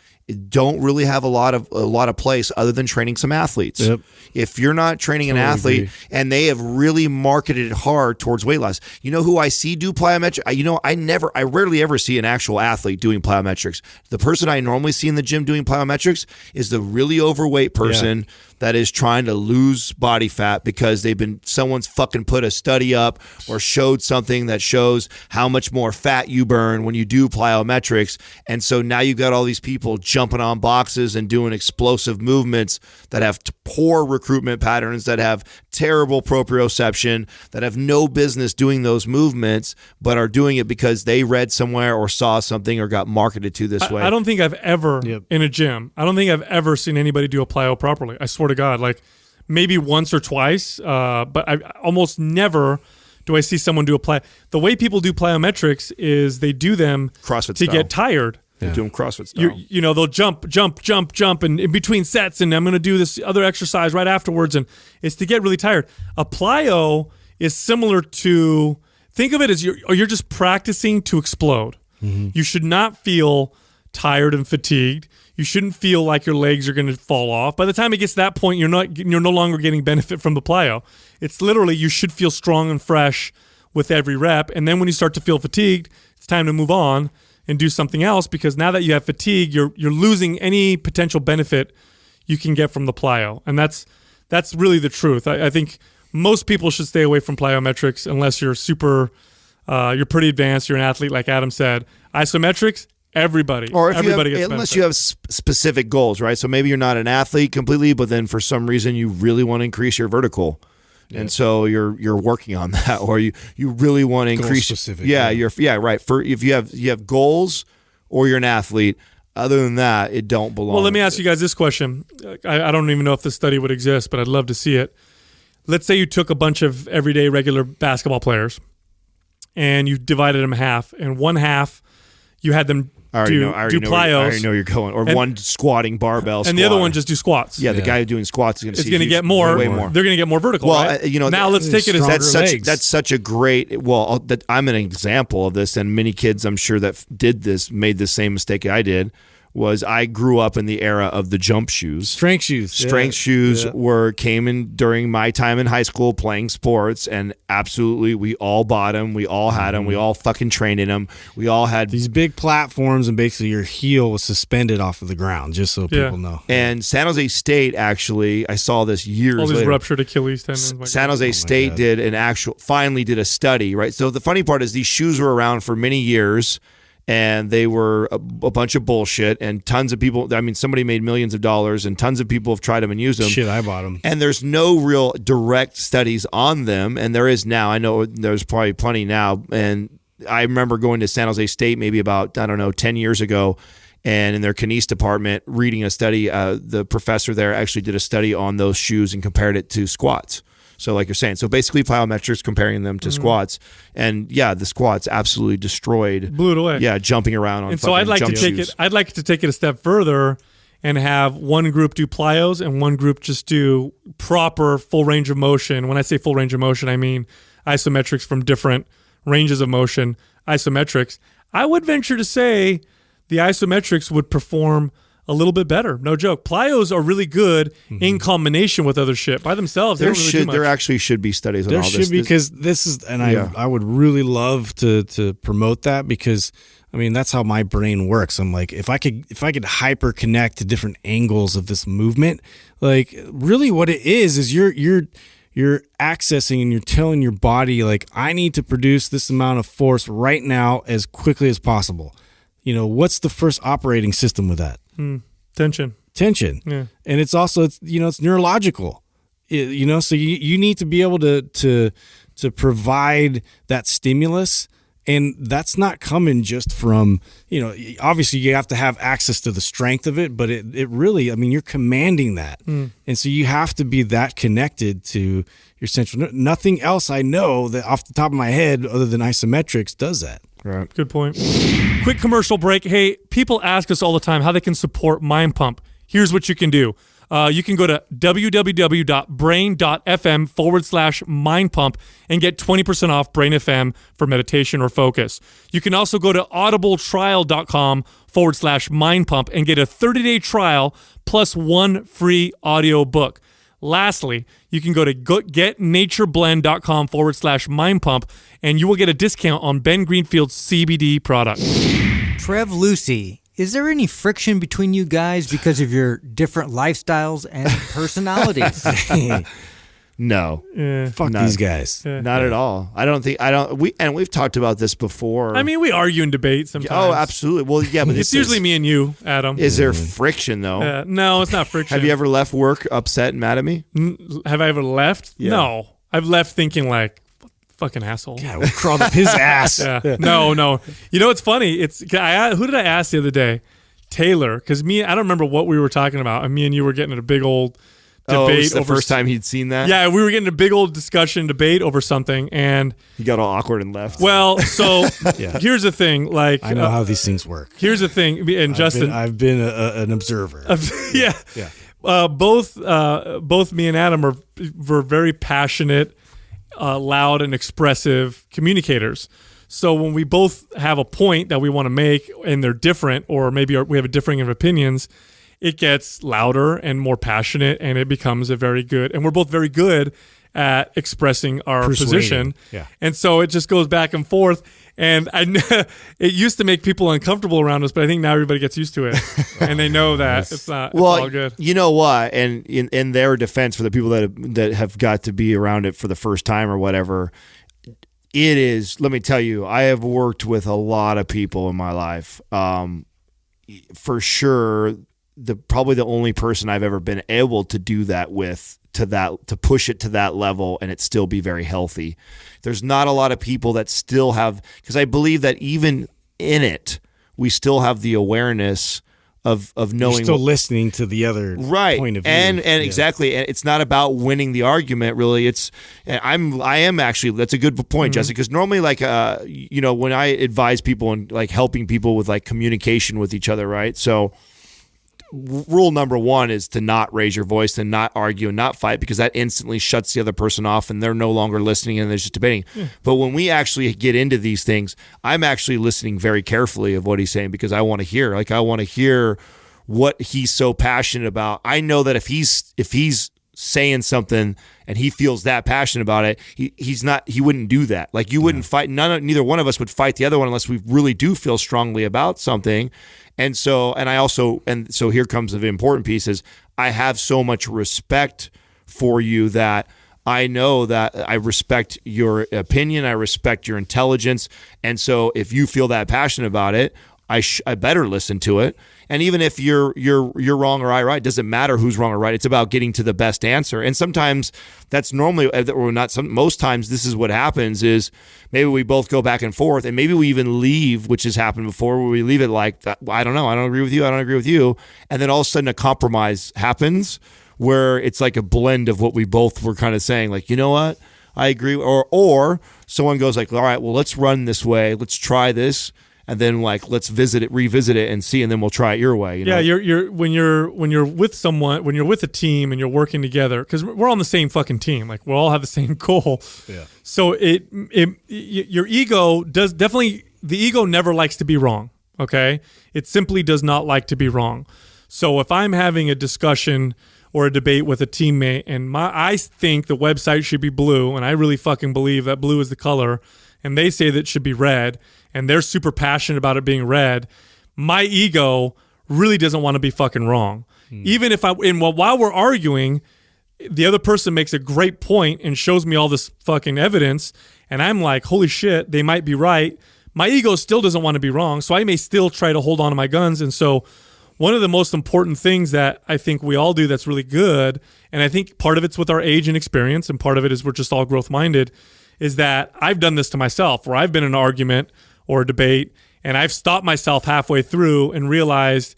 don't really have a lot of place other than training some athletes. If you're not training an athlete, and they have really marketed it hard towards weight loss. You know who I see do plyometrics? I rarely ever see an actual athlete doing plyometrics. The person I normally see in the gym doing plyometrics is the really overweight person that is trying to lose body fat because someone's fucking put a study up or showed something that shows how much more fat you burn when you do plyometrics. And so now you've got all these people jumping on boxes and doing explosive movements that have poor recruitment patterns, that have terrible proprioception, that have no business doing those movements, but are doing it because they read somewhere or saw something or got marketed to this way. I don't think I've ever, in a gym, I don't think I've ever seen anybody do a plyo properly. I swear to God, like maybe once or twice, but I almost never do I see someone do a plyo. The way people do plyometrics is they do them CrossFit to style. get tired. They do them CrossFit style. They'll jump, and in between sets, and I'm going to do this other exercise right afterwards, and it's to get really tired. A plyo is similar to, think of it as you're just practicing to explode. Mm-hmm. You should not feel tired and fatigued. You shouldn't feel like your legs are going to fall off. By the time it gets to that point, you're no longer getting benefit from the plyo. It's literally, you should feel strong and fresh with every rep, and then when you start to feel fatigued, it's time to move on and do something else, because now that you have fatigue, you're losing any potential benefit you can get from the plyo. And that's really the truth. I think most people should stay away from plyometrics unless you're you're pretty advanced, you're an athlete like Adam said. Isometrics, everybody gets unless you have specific goals, right? So maybe you're not an athlete completely, but then for some reason you really want to increase your vertical. Yeah. And so you're working on that, or you really want to increase specific. Right. For if you have goals, or you're an athlete. Other than that, it don't belong. Well, let me ask you guys this question. I don't even know if this study would exist, but I'd love to see it. Let's say you took a bunch of everyday regular basketball players, and you divided them in half, and one half you had them do plyos. I already know you're going. Or one squatting barbell squat. And the other one just do squats. Yeah, the guy doing squats is going to get more. Way more. They're going to get more vertical, right? Now let's take it as that's such a great. Well, I'm an example of this, and many kids I'm sure that made the same mistake I did. Was I grew up in the era of the jump shoes. Strength shoes. Strength shoes came in during my time in high school playing sports, and absolutely we all bought them. We all had them. We all fucking trained in them. We all had these big platforms, and basically your heel was suspended off of the ground, just so people know. And San Jose State, actually, I saw this years all these later. Ruptured Achilles tendons. San Jose State finally did a study, right? So the funny part is these shoes were around for many years, and they were a bunch of bullshit, and tons of people, somebody made millions of dollars, and tons of people have tried them and used them. Shit, I bought them. And there's no real direct studies on them, and there is now. I know there's probably plenty now, and I remember going to San Jose State maybe about, 10 years ago, and in their kines department, reading a study, the professor there actually did a study on those shoes and compared it to squats. So like you're saying, so basically plyometrics, comparing them to squats, and the squats absolutely blew it away. Yeah, jumping around on. And so I'd like to take it a step further and have one group do plyos and one group just do proper full range of motion. When I say full range of motion, I mean isometrics from different ranges of motion. Isometrics. I would venture to say the isometrics would perform a little bit better. No joke. Plyos are really good in combination with other shit. By themselves, there actually should be studies on all this. There should be, because this is, and I would really love to promote that, because that's how my brain works. I'm like, if I could hyper connect to different angles of this movement, like really what it is you're accessing and you're telling your body, like, I need to produce this amount of force right now as quickly as possible. What's the first operating system with that? Tension. Yeah. And it's also, it's neurological, so you need to be able to provide that stimulus, and that's not coming just from, obviously you have to have access to the strength of it, but it really, you're commanding that. And so you have to be that connected to your central, nothing else I know that off the top of my head other than isometrics does that. Right. Good point. Quick commercial break. Hey, people ask us all the time how they can support Mind Pump. Here's what you can do. You can go to www.brain.fm/Mind Pump and get 20% off Brain FM for meditation or focus. You can also go to audibletrial.com/Mind Pump and get a 30-day trial plus one free audio book. Lastly, you can go to getnatureblend.com/Mind Pump and you will get a discount on Ben Greenfield's CBD product. Trev Lucy, is there any friction between you guys because of your different lifestyles and personalities? No. Fuck these guys. Not at all. We've talked about this before. We argue and debate sometimes. Oh, absolutely. Well, yeah, but it's usually me and you, Adam. Is there friction though? No, it's not friction. Have you ever left work upset and mad at me? Have I ever left? Yeah. No. I've left thinking like, fucking asshole. Yeah, we crawled up his ass. No. You know what's funny? Who did I ask the other day? Taylor, because I don't remember what we were talking about. And me and you were getting in a big old debate. It was the first time he'd seen that? Yeah, we were getting a big old discussion, debate over something, and he got all awkward and left. Well, so here's the thing. Like, I know how these things work. Here's the thing, and Justin, I've been an observer. Yeah. Both me and Adam were very passionate, loud, and expressive communicators. So when we both have a point that we want to make and they're different, or maybe we have a differing of opinions, it gets louder and more passionate, and it becomes a very good. And we're both very good at expressing our position. Yeah. And so it just goes back and forth. And it used to make people uncomfortable around us, but I think now everybody gets used to it, and they know that it's not. It's all good. You know what? And in their defense, for the people that have got to be around it for the first time or whatever, it is. Let me tell you, I have worked with a lot of people in my life. For sure, probably the only person I've ever been able to do that with, to push it to that level and it still be very healthy. There's not a lot of people that still have, because I believe that even in it, we still have the awareness of knowing. You're still listening to the other point of view. And exactly. And it's not about winning the argument, really. I am actually, that's a good point, Jessica, because normally, like, when I advise people and like helping people with like communication with each other, right? So rule number one is to not raise your voice and not argue and not fight, because that instantly shuts the other person off and they're no longer listening and they're just debating. But when we actually get into these things, I'm actually listening very carefully of what he's saying, because I want to hear what he's so passionate about. I know that if he's saying something and he feels that passionate about it, he wouldn't do that. Like, you wouldn't fight. Neither one of us would fight the other one unless we really do feel strongly about something. And so here comes the important piece is I have so much respect for you that I know that I respect your opinion. I respect your intelligence. And so if you feel that passionate about it, I better listen to it. And even if you're wrong or I right, it doesn't matter who's wrong or right. It's about getting to the best answer. And sometimes that's normally, or not. Most times this is what happens is maybe we both go back and forth, and maybe we even leave, which has happened before, where we leave it like, I don't know, I don't agree with you, I don't agree with you, and then all of a sudden a compromise happens where it's like a blend of what we both were kind of saying, like, you know what, I agree, or someone goes like, all right, well, let's run this way, let's try this. And then, like, let's revisit it and see, and then we'll try it your way. You know? Yeah, when you're with someone, when you're with a team and you're working together, because we're on the same fucking team, like we all have the same goal. Yeah. So your ego does definitely, the ego never likes to be wrong. Okay, it simply does not like to be wrong. So if I'm having a discussion or a debate with a teammate, and I think the website should be blue, and I really fucking believe that blue is the color, and they say that it should be red, and they're super passionate about it being red, my ego really doesn't want to be fucking wrong. Even if while we're arguing, the other person makes a great point and shows me all this fucking evidence, and I'm like, holy shit, they might be right. My ego still doesn't want to be wrong, so I may still try to hold on to my guns. And so one of the most important things that I think we all do that's really good, and I think part of it's with our age and experience, and part of it is we're just all growth-minded, is that I've done this to myself, where I've been in an argument or a debate, and I've stopped myself halfway through and realized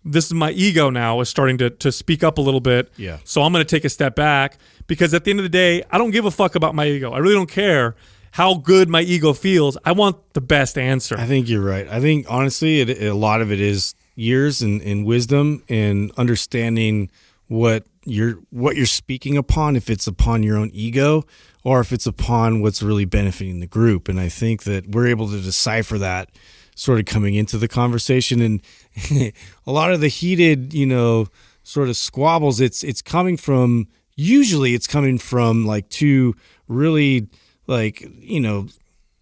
this is my ego now is starting to speak up a little bit. Yeah. So I'm going to take a step back, because at the end of the day, I don't give a fuck about my ego. I really don't care how good my ego feels. I want the best answer. I think you're right. I think, honestly, a lot of it is years and wisdom and understanding what you're speaking upon, if it's upon your own ego or if it's upon what's really benefiting the group. And I think that we're able to decipher that sort of coming into the conversation. And a lot of the heated, sort of squabbles, it's coming from like two really, like,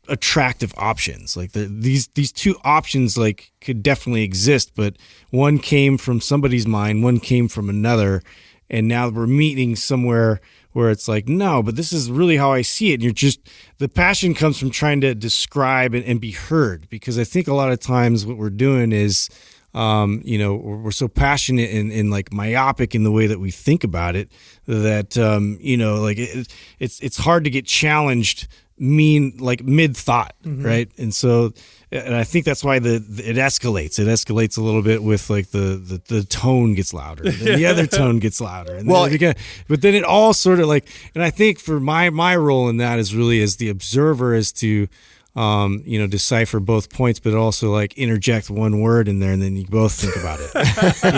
attractive options. Like these two options like could definitely exist, but one came from somebody's mind, one came from another, and now we're meeting somewhere where it's like, no, but this is really how I see it. And the passion comes from trying to describe and be heard, because I think a lot of times what we're doing is, we're so passionate and like myopic in the way that we think about it that, it's hard to get challenged mean like mid thought, right? And so, and I think that's why it escalates. It escalates a little bit with like the tone gets louder, and then the other tone gets louder, and but then it all sort of like. And I think for my role in that is really as the observer, is to decipher both points, but also like interject one word in there, and then you both think about it.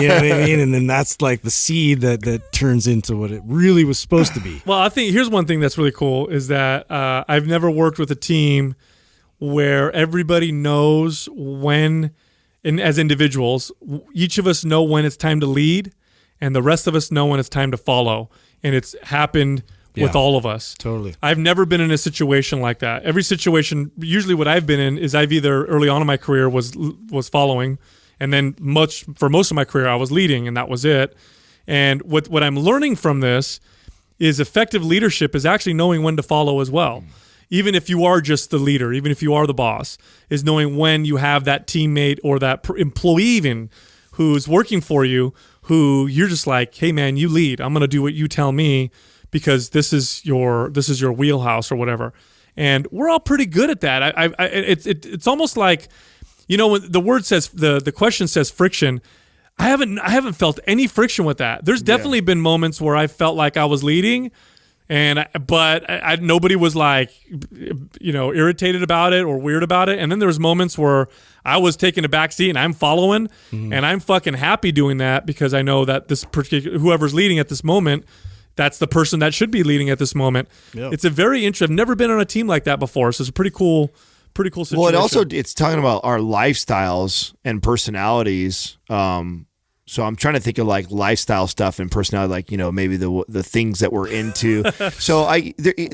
You know what I mean? And then that's like the seed that turns into what it really was supposed to be. Well, I think here's one thing that's really cool is that I've never worked with a team where everybody knows when, and as individuals, each of us know when it's time to lead, and the rest of us know when it's time to follow. And it's happened with all of us. Totally. I've never been in a situation like that. Every situation, usually what I've been in is I've either early on in my career was following, and then for most of my career I was leading, and that was it. And what I'm learning from this is effective leadership is actually knowing when to follow as well. Even if you are just the leader, even if you are the boss, is knowing when you have that teammate or that employee even who's working for you, who you're just like, hey man, you lead. I'm going to do what you tell me, because this is your wheelhouse or whatever. And we're all pretty good at that. It's almost like, when the word says, the question says friction, I haven't felt any friction with that. There's definitely been moments where I felt like I was leading, but nobody was like, irritated about it or weird about it. And then there was moments where I was taking a back seat and I'm following, and I'm fucking happy doing that, because I know that this particular, whoever's leading at this moment, that's the person that should be leading at this moment. Yep. It's a very interesting. I've never been on a team like that before, so it's a pretty cool situation. Well, it's talking about our lifestyles and personalities. So I'm trying to think of like lifestyle stuff and personality, like, maybe the things that we're into. So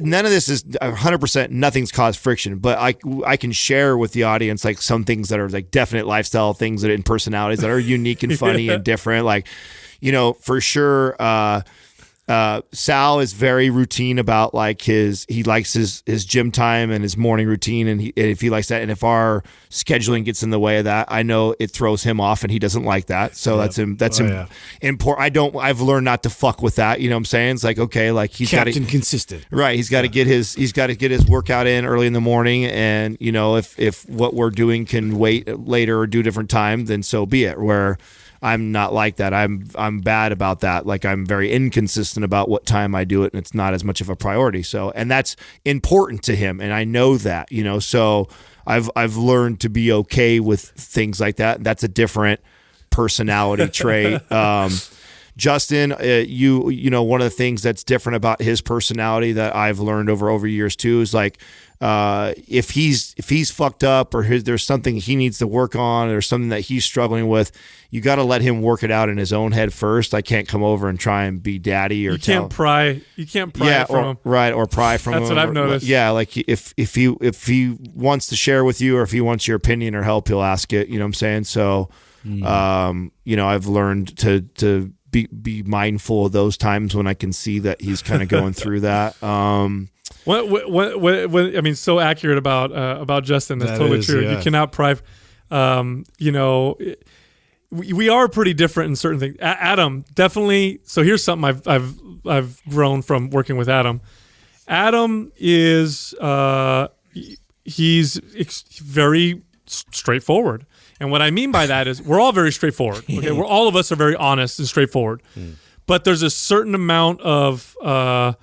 none of this is 100%, nothing's caused friction, but I can share with the audience like some things that are like definite lifestyle things that in personalities that are unique and funny and different. Like, for sure, Sal is very routine about like he likes his gym time and his morning routine, and if he likes that, and if our scheduling gets in the way of that, I know it throws him off and he doesn't like that. So that's important. I've learned not to fuck with that. You know what I'm saying? It's like, okay, like he's got to consistent. Right. He's got to get his workout in early in the morning, and if what we're doing can wait later or do a different time, then so be it. Where I'm not like that. I'm bad about that. Like, I'm very inconsistent about what time I do it, and it's not as much of a priority. So, and that's important to him, and I know that, so I've learned to be okay with things like that. That's a different personality trait. Justin, one of the things that's different about his personality that I've learned over years too is like, if he's fucked up or there's something he needs to work on or something that he's struggling with, you got to let him work it out in his own head first. I can't come over and try and be daddy or you can't pry from him. Right, or pry from him. That's what I've noticed. Yeah, like if he wants to share with you, or if he wants your opinion or help, he'll ask it. You know what I'm saying? So, I've learned to be mindful of those times when I can see that he's kind of going through that. What so accurate about Justin. That's totally true. Yeah. You cannot pry. We are pretty different in certain things. Adam, definitely. So here's something I've grown from working with Adam. Adam is he's very straightforward. And what I mean by that is we're all very straightforward. Okay, all of us are very honest and straightforward. But there's a certain amount of when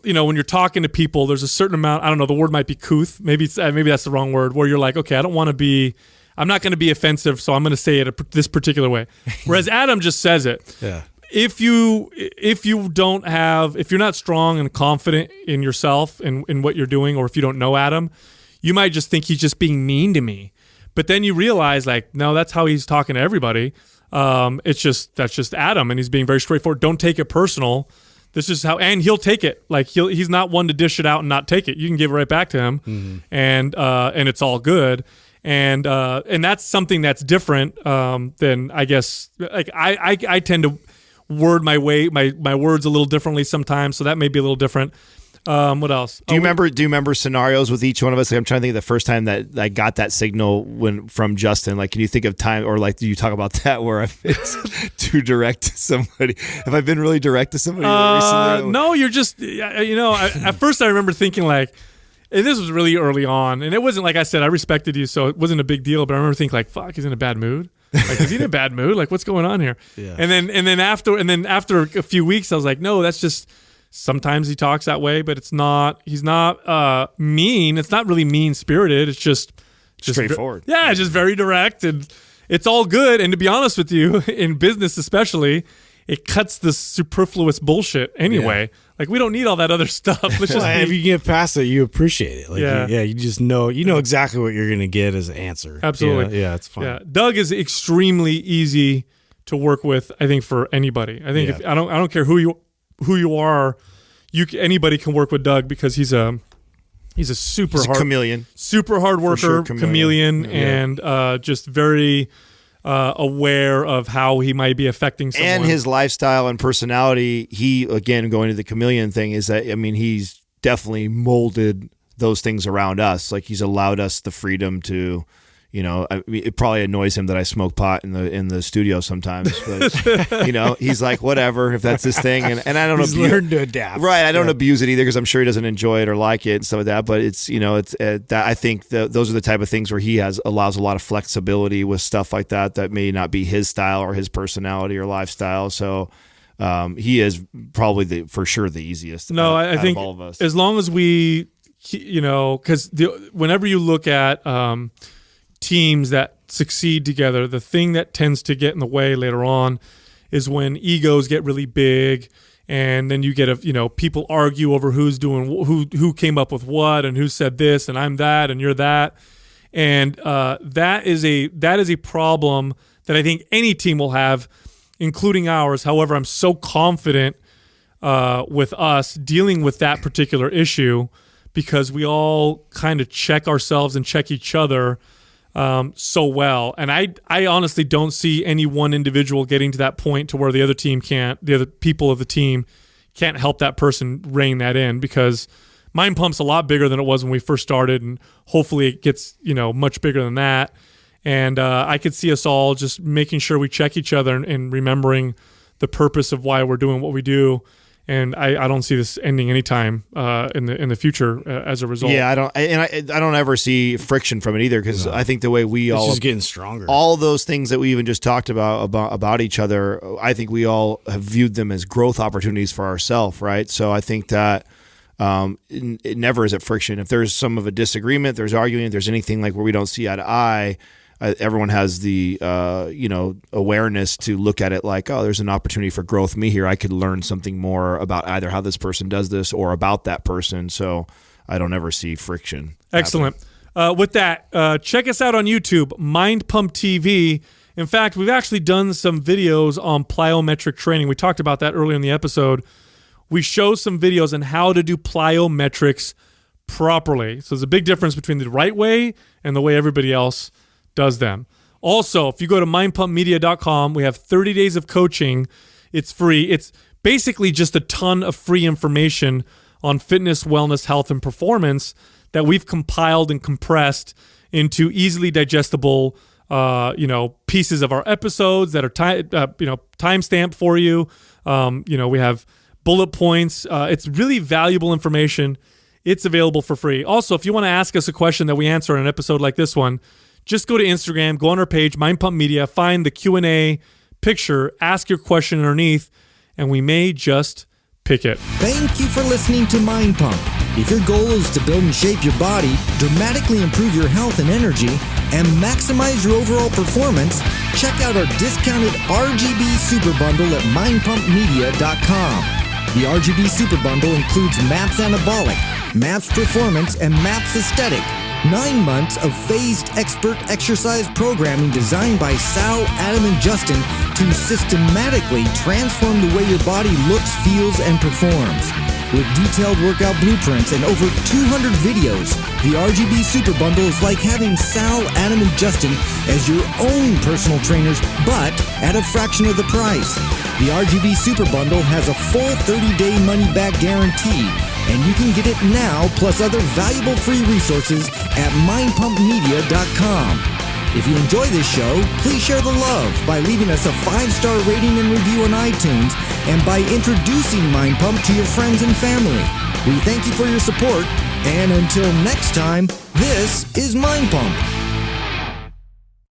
you're talking to people, there's a certain amount. I don't know. The word might be couth. Maybe that's the wrong word. Where you're like, okay, I'm not going to be offensive, so I'm going to say it this particular way. Whereas Adam just says it. Yeah. If you're not strong and confident in yourself and in what you're doing, or if you don't know Adam, you might just think he's just being mean to me. But then you realize, like, no, that's how he's talking to everybody. That's just Adam, and he's being very straightforward. Don't take it personal. This is how, and he'll take it. Like he's not one to dish it out and not take it. You can give it right back to him, and it's all good. And that's something that's different than, I guess, like I tend to word my words a little differently sometimes, so that may be a little different. What else? Do you remember scenarios with each one of us? Like, I'm trying to think of the first time that I got that signal from Justin. Like, can you think of time, or like, do you talk about that where I've been too direct to somebody? Have I been really direct to somebody recently? No, you're just, at first I remember thinking like, And this was really early on, and it wasn't like I said, I respected you, so it wasn't a big deal. But I remember thinking, like, fuck, he's in a bad mood. Like, is he in a bad mood? Like, what's going on here? Yeah. And then after a few weeks, I was like, no, that's just sometimes he talks that way, but he's not mean. It's not really mean spirited. It's just straightforward. It's just very direct, and it's all good. And to be honest with you, in business especially, it cuts the superfluous bullshit anyway. Yeah. Like, we don't need all that other stuff. Let's just if you get past it, you appreciate it. Like, yeah. You just know, exactly what you're going to get as an answer. Absolutely. Yeah, it's fine. Yeah. Doug is extremely easy to work with, I think, for anybody. I think I don't care who you are, anybody can work with Doug because he's a chameleon. Super hard worker, sure, chameleon, and just very aware of how he might be affecting someone. And his lifestyle and personality, he, again, going to the chameleon thing, is that, I mean, he's definitely molded those things around us. Like, he's allowed us the freedom to, it probably annoys him that I smoke pot in the studio sometimes, but he's like, whatever, if that's his thing, and I don't he's learned to adapt, right? I don't abuse it either because I'm sure he doesn't enjoy it or like it and stuff like that. But it's that I think those are the type of things where he allows a lot of flexibility with stuff like that may not be his style or his personality or lifestyle. So he is probably for sure the easiest. I think all of us, as long as we, because whenever you look at teams that succeed together, the thing that tends to get in the way later on is when egos get really big, and then you get people argue over who's doing who came up with what and who said this and I'm that and you're that, and that is a problem that I think any team will have, including ours. However, I'm so confident with us dealing with that particular issue because we all kind of check ourselves and check each other so well. And I honestly don't see any one individual getting to that point to where the other people of the team can't help that person rein that in, because Mind Pump's a lot bigger than it was when we first started, and hopefully it gets, much bigger than that. And I could see us all just making sure we check each other and remembering the purpose of why we're doing what we do. And I don't see this ending anytime in the future as a result. Yeah, I don't ever see friction from it either, because I think the way it's just getting stronger. All those things that we even just talked about each other, I think we all have viewed them as growth opportunities for ourselves, right? So I think that it never is at friction. If there's some of a disagreement, there's arguing, if there's anything like where we don't see eye to eye, everyone has the awareness to look at it like, oh, there's an opportunity for growth. Me here, I could learn something more about either how this person does this or about that person. So I don't ever see friction. Excellent. With that, check us out on YouTube, Mind Pump TV. In fact, we've actually done some videos on plyometric training. We talked about that earlier in the episode. We show some videos on how to do plyometrics properly. So there's a big difference between the right way and the way everybody else does them. Also, if you go to mindpumpmedia.com, we have 30 days of coaching. It's free. It's basically just a ton of free information on fitness, wellness, health, and performance that we've compiled and compressed into easily digestible, pieces of our episodes that are time-stamped for you. We have bullet points. It's really valuable information. It's available for free. Also, if you want to ask us a question that we answer in an episode like this one, just go to Instagram, go on our page, Mind Pump Media, find the Q&A picture, ask your question underneath, and we may just pick it. Thank you for listening to Mind Pump. If your goal is to build and shape your body, dramatically improve your health and energy, and maximize your overall performance, check out our discounted RGB Super Bundle at mindpumpmedia.com. The RGB Super Bundle includes MAPS Anabolic, MAPS Performance, and MAPS Aesthetic. 9 months of phased expert exercise programming designed by Sal, Adam, and Justin to systematically transform the way your body looks, feels, and performs. With detailed workout blueprints and over 200 videos, the RGB Super Bundle is like having Sal, Adam, and Justin as your own personal trainers, but at a fraction of the price. The RGB Super Bundle has a full 30-day money-back guarantee, and you can get it now plus other valuable free resources at mindpumpmedia.com. If you enjoy this show, please share the love by leaving us a 5-star rating and review on iTunes, and by introducing Mind Pump to your friends and family. We thank you for your support, And until next time, this is Mind Pump.